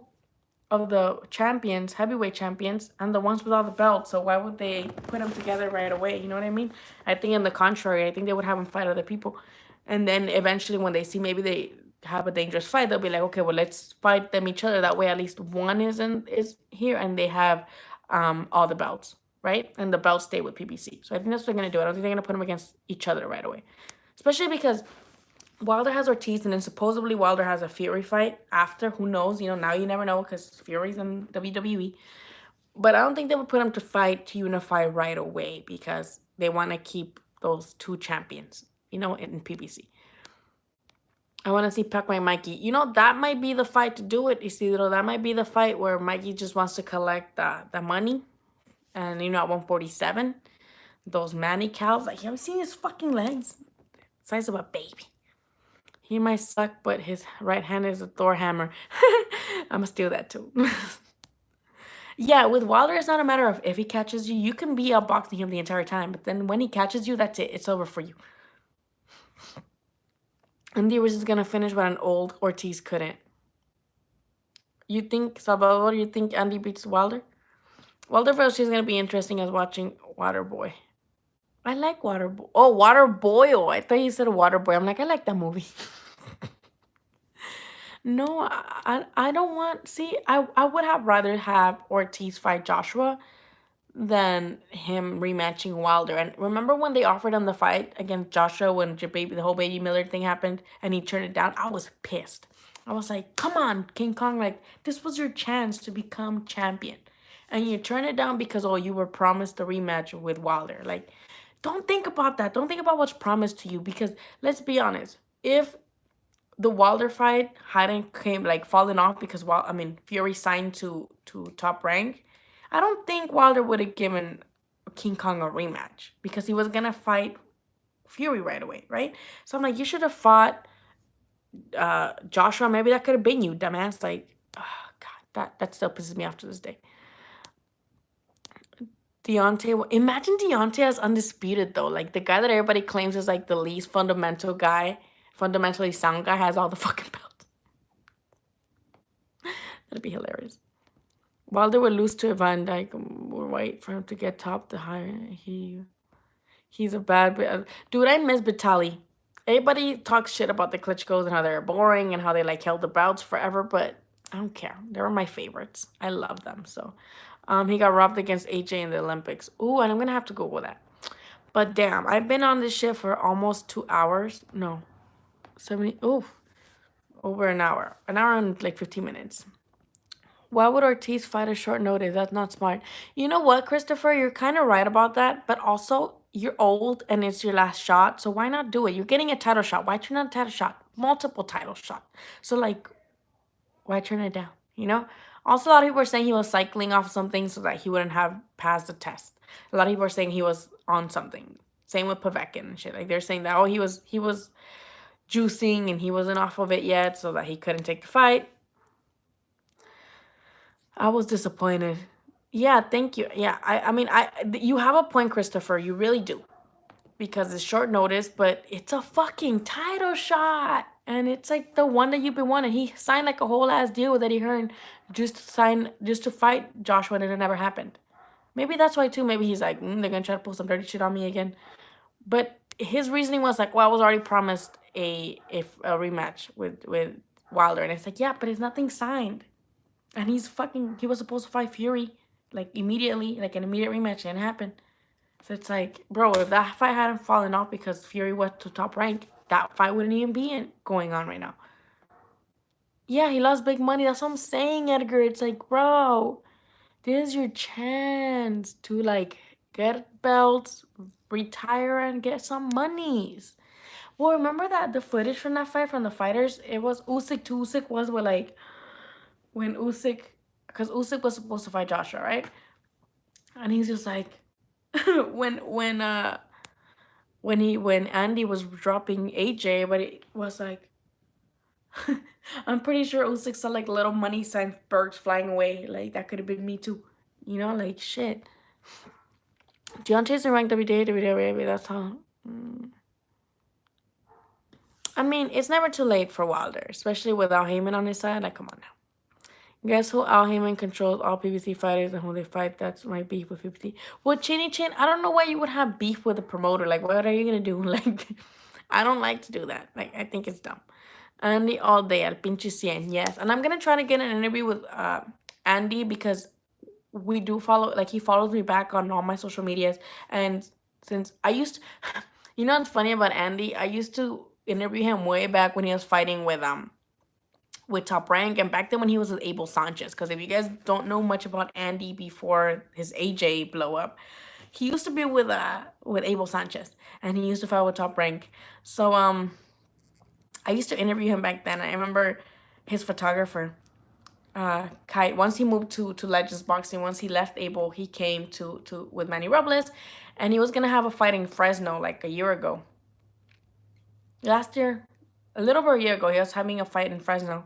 of the champions, heavyweight champions, and the ones with all the belts. So why would they put them together right away? You know what I mean? I think on the contrary, I think they would have them fight other people. And then eventually when they see maybe they have a dangerous fight, they'll be like, okay, well, let's fight them each other. That way at least one is here and they have all the belts, right? And the belts stay with PBC. So I think that's what they're going to do. I don't think they're going to put them against each other right away. Especially because Wilder has Ortiz, and then supposedly Wilder has a Fury fight after. Who knows? You know, now you never know because Fury's in WWE. But I don't think they would put him to fight to unify right away because they want to keep those two champions, you know, in PBC. I want to see Pac-Man Mikey. You know, that might be the fight to do it, Isidro. That might be the fight where Mikey just wants to collect the money. And, you know, at 147, those Manny cows. Like, have you seen his fucking legs? The size of a baby. He might suck, but his right hand is a Thor hammer. I'm going to steal that too. Yeah, with Wilder, it's not a matter of if he catches you. You can be outboxing him the entire time. But then when he catches you, that's it. It's over for you. Andy was just gonna finish what an old Ortiz couldn't. You think Salvador? You think Andy beats Wilder? Wilder versus is gonna be interesting as watching Waterboy. I like Waterboy. Oh, Water Boil. I thought you said Waterboy. I'm like, I like that movie. No, I don't want. See, I would have rather have Ortiz fight Joshua than him rematching Wilder. And remember when they offered him the fight against Joshua when the whole Baby Miller thing happened and he turned it down? I was pissed. I was like, come on, King Kong, like this was your chance to become champion. And you turn it down because oh you were promised the rematch with Wilder. Like, don't think about that. Don't think about what's promised to you because let's be honest. If the Wilder fight hadn't came like fallen off because Fury signed to Top Rank, I don't think Wilder would have given King Kong a rematch because he was gonna fight Fury right away, right? So I'm like, you should have fought Joshua. Maybe that could have been you, dumbass. Like, oh, God, that still pisses me off to this day. Deontay, imagine Deontay as undisputed though. Like the guy that everybody claims is like the least fundamentally sound guy has all the fucking belts. That'd be hilarious. Wilder would lose to Van Dyke. We'll wait for him to get top to hire. He's a bad dude. I miss Vitali. Everybody talks shit about the Klitschko's and how they're boring and how they like held the bouts forever, but I don't care. They were my favorites. I love them. So, he got robbed against AJ in the Olympics. Ooh, and I'm gonna have to Google that. But damn, I've been on this shit for almost 2 hours. No, 70. Ooh, over an hour. An hour and like 15 minutes. Why would Ortiz fight a short notice? That's not smart. You know what, Christopher? You're kind of right about that. But also, you're old and it's your last shot. So why not do it? You're getting a title shot. Why turn down a title shot? Multiple title shot. So, like, why turn it down? You know? Also, a lot of people are saying he was cycling off something so that he wouldn't have passed the test. A lot of people are saying he was on something. Same with Povetkin and shit. Like, they're saying that, oh, he was juicing and he wasn't off of it yet so that he couldn't take the fight. I was disappointed. Yeah, thank you. Yeah, you have a point, Christopher. You really do. Because it's short notice, but it's a fucking title shot. And it's like the one that you've been wanting. He signed like a whole ass deal with Eddie Hearn just to fight Joshua and it never happened. Maybe that's why too. Maybe he's like, they're gonna try to pull some dirty shit on me again. But his reasoning was like, well, I was already promised a rematch with Wilder. And it's like, yeah, but it's nothing signed. And he was supposed to fight Fury, like, immediately, like, an immediate rematch, and it happened. So it's like, bro, if that fight hadn't fallen off because Fury went to Top Rank, that fight wouldn't even be going on right now. Yeah, he lost big money. That's what I'm saying, Edgar. It's like, bro, this is your chance to, like, get belts, retire, and get some monies. Well, remember that the footage from that fight from the fighters? It was Usyk to Usyk was with, like, when Usyk, because Usyk was supposed to fight Joshua, right? And he's just like, when Andy was dropping AJ, but it was like, I'm pretty sure Usyk saw like little money sign birds flying away. Like that could have been me too, you know? Like shit. Deontay's in ranked WWE. That's how. I mean, it's never too late for Wilder, especially with Al Heyman on his side. Like, come on now. Guess who Al Heyman controls all PBC fighters and who they fight? That's my beef with 50. Well, Chinny Chin, I don't know why you would have beef with a promoter. Like, what are you going to do? Like, I don't like to do that. Like, I think it's dumb. Andy all day, al pinche 100. Yes. And I'm going to try to get an interview with Andy because we do follow, like, he follows me back on all my social medias. And since I used to, you know what's funny about Andy? I used to interview him way back when he was fighting with Top Rank, and back then when he was with Abel Sanchez. Because if you guys don't know much about Andy before his AJ blow up, he used to be with Abel Sanchez, and he used to fight with Top Rank. So I used to interview him back then. I remember his photographer, Kai. Once he moved to Legends Boxing, once he left Abel, he came to with Manny Robles, and he was gonna have a fight in Fresno like a year ago. Last year, a little over a year ago, he was having a fight in Fresno.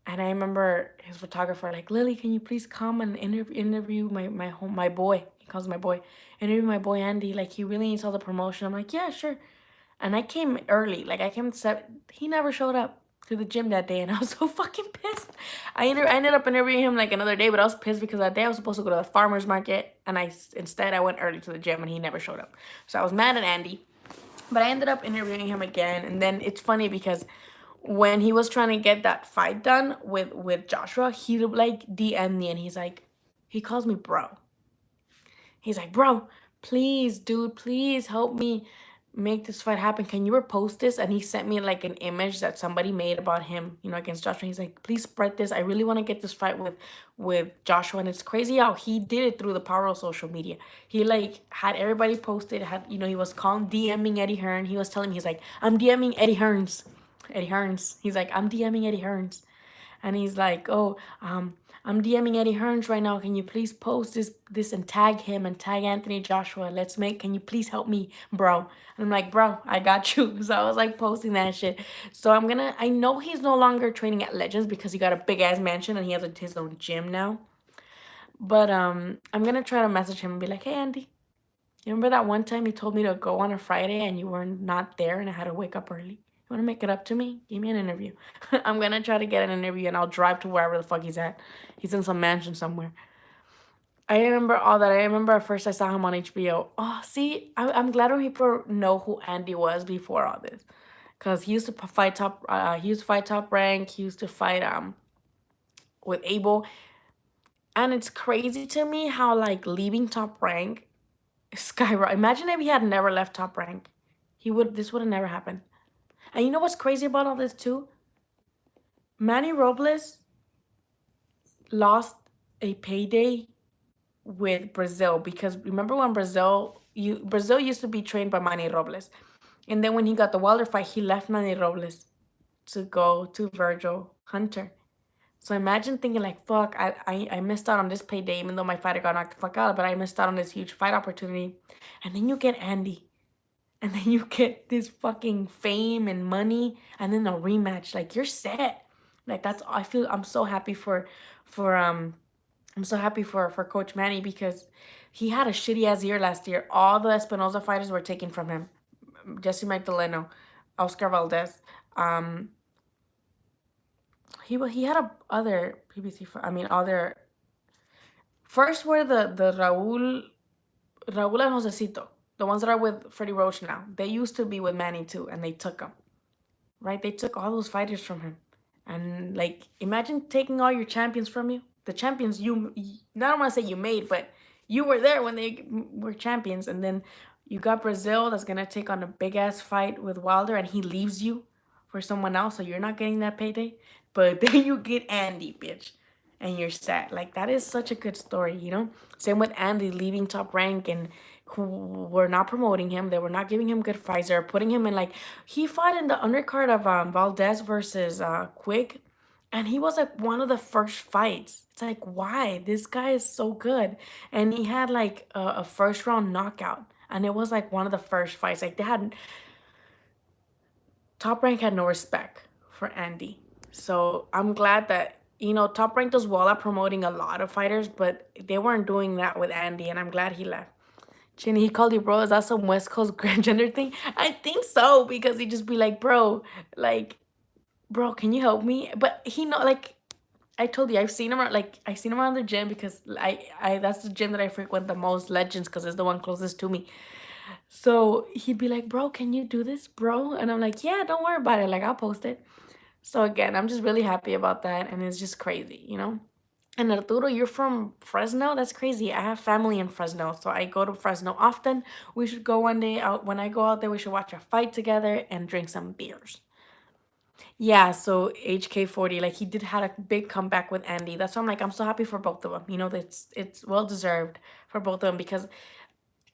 And I remember his photographer like, Lily, can you please come and interview my boy? He calls my boy. Interview my boy Andy. Like, he really needs all the promotion. I'm like, yeah, sure. And I came early. Like, I came at 7. He never showed up to the gym that day, and I was so fucking pissed. I ended up interviewing him like another day, but I was pissed because that day I was supposed to go to the farmer's market, and instead I went early to the gym, and he never showed up. So I was mad at Andy. But I ended up interviewing him again, and then it's funny because when he was trying to get that fight done with Joshua, he like DM'd me, and he calls me bro. He's like, bro, please, dude, please help me make this fight happen. Can you repost this? And he sent me like an image that somebody made about him, against Joshua. He's like, please spread this. I really want to get this fight with Joshua. And it's crazy how he did it through the power of social media. He like had everybody posted, he was calling, DMing Eddie Hearn. He was telling me, he's like, I'm DMing Eddie Hearns. Eddie Hearns. He's like, I'm DMing Eddie Hearns. And he's like, oh, I'm DMing Eddie Hearns right now. Can you please post this and tag him and tag Anthony Joshua? Can you please help me, bro? And I'm like, bro, I got you. So I was like posting that shit. So I know he's no longer training at Legends because he got a big ass mansion and he has his own gym now. But I'm gonna try to message him and be like, hey Andy, you remember that one time you told me to go on a Friday and you were not there and I had to wake up early? You want to make it up to me? Give me an interview. I'm going to try to get an interview and I'll drive to wherever the fuck he's at. He's in some mansion somewhere. I remember all that. I remember at first I saw him on HBO. Oh, see, I'm glad when people know who Andy was before all this. Because he used to fight top rank. He used to fight with Abel. And it's crazy to me how like leaving top rank skyrocket. Imagine if he had never left top rank. This would have never happened. And you know what's crazy about all this too? Manny Robles lost a payday with Brazil because remember when Brazil used to be trained by Manny Robles. And then when he got the Wilder fight, he left Manny Robles to go to Virgil Hunter. So imagine thinking like, fuck, I missed out on this payday even though my fighter got knocked the fuck out, but I missed out on this huge fight opportunity. And then you get Andy. And then you get this fucking fame and money and then a rematch. Like, you're set. Like, I'm so happy for Coach Manny because he had a shitty ass year last year. All the Espinosa fighters were taken from him. Jesse Magdaleno, Oscar Valdez. He had other PBC. Other. First were the Raul and Josecito, the ones that are with Freddie Roach now. They used to be with Manny too, and they took him. Right? They took all those fighters from him, and like imagine taking all your champions from you. The champions I don't want to say you made, but you were there when they were champions, and then you got Brazil that's gonna take on a big ass fight with Wilder, and he leaves you for someone else, so you're not getting that payday. But then you get Andy, bitch, and you're set. Like, that is such a good story, Same with Andy leaving top rank and who were not promoting him. They were not giving him good fights. They were putting him in, like, he fought in the undercard of Valdez versus Quick, and he was like one of the first fights. It's like, why? This guy is so good. And he had like a first round knockout. And it was like one of the first fights. Like, Top Rank had no respect for Andy. So I'm glad that, Top Rank does well at promoting a lot of fighters, but they weren't doing that with Andy, and I'm glad he left. Chinny, he called you bro. Is that some West Coast grand gender thing? I think so, because he'd just be like, bro, can you help me? But like, I told you, I've seen him around the gym because I that's the gym that I frequent the most, Legends, because it's the one closest to me. So he'd be like, bro, can you do this, bro? And I'm like, yeah, don't worry about it. Like, I'll post it. So again, I'm just really happy about that. And it's just crazy, And Arturo, you're from Fresno? That's crazy. I have family in Fresno, so I go to Fresno often. We should go one day out. When I go out there, we should watch a fight together and drink some beers. Yeah, so HK40, like, he did had a big comeback with Andy. That's why I'm like, I'm so happy for both of them. It's well deserved for both of them because,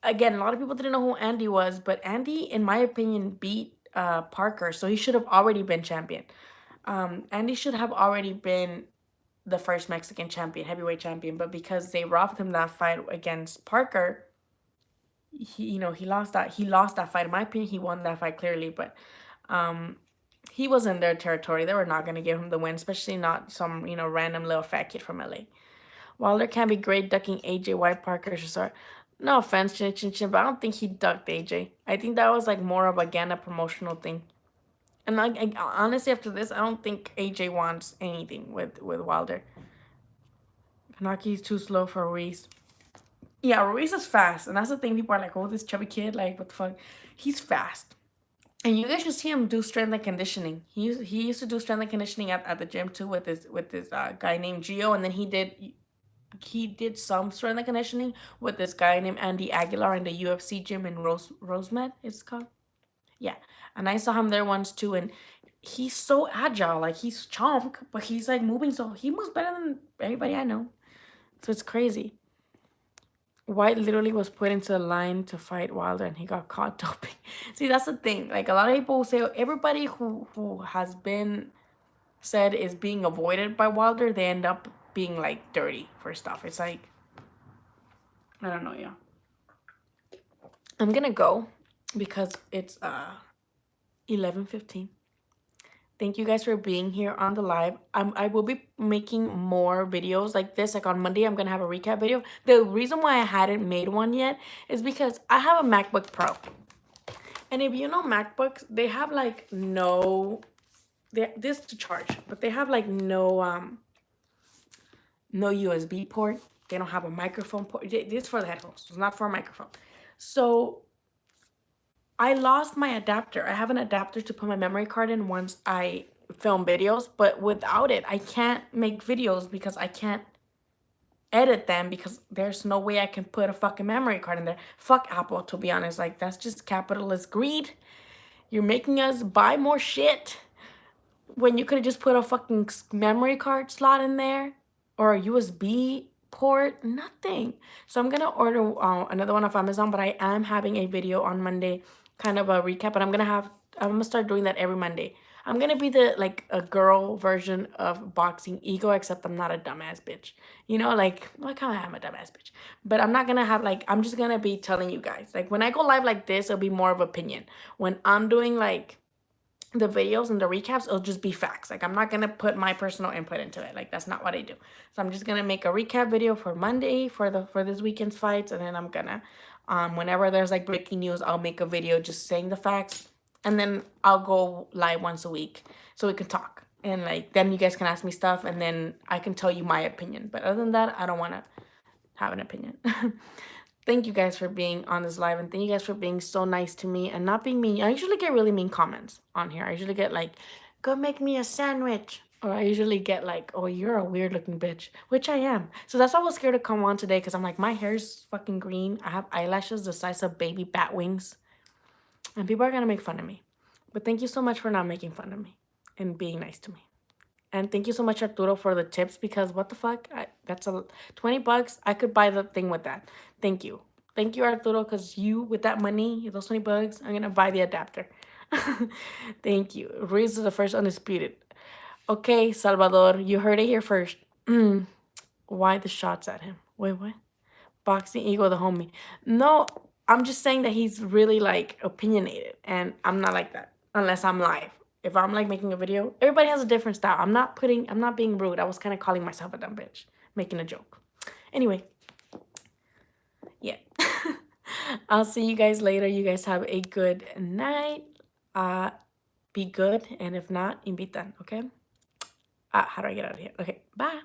again, a lot of people didn't know who Andy was, but Andy, in my opinion, beat Parker, so he should have already been champion. Andy should have already been the first Mexican champion, heavyweight champion, but because they robbed him that fight against Parker, he lost that. He lost that fight. In my opinion, he won that fight clearly, but he was in their territory. They were not going to give him the win, especially not some, random little fat kid from LA. Wilder can be great ducking AJ White Parker. No offense, Chin Chin Chin, but I don't think he ducked AJ. I think that was like more of again a promotional thing. And honestly, after this, I don't think AJ wants anything with Wilder. Naki's too slow for Ruiz. Yeah, Ruiz is fast, and that's the thing. People are like, "Oh, this chubby kid, like, what the fuck?" He's fast, and you guys should see him do strength and conditioning. He used to do strength and conditioning at the gym too with this guy named Gio, and then he did some strength and conditioning with this guy named Andy Aguilar in the UFC gym in Rosemed, it's called. Yeah, and I saw him there once too, and he's so agile. Like he's chonk, but he's like moving so he moves better than everybody I know. So it's crazy. White literally was put into the line to fight Wilder, and he got caught doping. See, that's the thing. Like a lot of people say, everybody who has been said is being avoided by Wilder, they end up being like dirty for stuff. It's like, I don't know, yeah. I'm gonna go because it's 11:15. Thank you guys for being here on the live. I will be making more videos like this. Like on Monday, I'm gonna have a recap video. The reason why I hadn't made one yet is because I have a MacBook Pro, and if you know MacBooks, they have like no, this to charge, but they have like no USB port. They don't have a microphone port. This is for the headphones. It's not for a microphone. So I lost my adapter. I have an adapter to put my memory card in once I film videos, but without it, I can't make videos because I can't edit them because there's no way I can put a fucking memory card in there. Fuck Apple, to be honest. Like, that's just capitalist greed. You're making us buy more shit when you could have just put a fucking memory card slot in there or a USB port, nothing. So I'm gonna order another one off Amazon, but I am having a video on Monday, kind of a recap, but I'm gonna start doing that every Monday. I'm gonna be the like a girl version of Boxing Ego, except I'm not a dumbass bitch. You know, like, well, I kind of am a dumbass bitch, but I'm not gonna have like, I'm just gonna be telling you guys. Like when I go live like this, it'll be more of opinion. When I'm doing like the videos and the recaps, it'll just be facts. Like I'm not gonna put my personal input into it. Like that's not what I do. So I'm just gonna make a recap video for Monday for this weekend's fights, and then I'm gonna whenever there's like breaking news, I'll make a video just saying the facts, and then I'll go live once a week so we can talk, and like then you guys can ask me stuff, and then I can tell you my opinion. But other than that, I don't want to have an opinion. Thank you guys for being on this live, and thank you guys for being so nice to me and not being mean. I usually get really mean comments on here. I usually get like, go make me a sandwich. Or I usually get like, oh, you're a weird looking bitch, which I am. So that's why I was scared to come on today, because I'm like, my hair's fucking green. I have eyelashes the size of baby bat wings. And people are going to make fun of me. But thank you so much for not making fun of me and being nice to me. And thank you so much, Arturo, for the tips, because what the fuck? That's a $20. I could buy the thing with that. Thank you. Thank you, Arturo, because you, with that money, those $20, I'm going to buy the adapter. Thank you. Ruiz is the first undisputed. Okay, Salvador, you heard it here first. Why the shots at him? Wait, what? Boxing Ego, the homie. No, I'm just saying that he's really, like, opinionated, and I'm not like that unless I'm live. If I'm like making a video, everybody has a different style. I'm not being rude. I was kind of calling myself a dumb bitch, making a joke. Anyway, yeah. I'll see you guys later. You guys have a good night. Be good, and if not, invitan, okay? How do I get out of here? Okay, bye.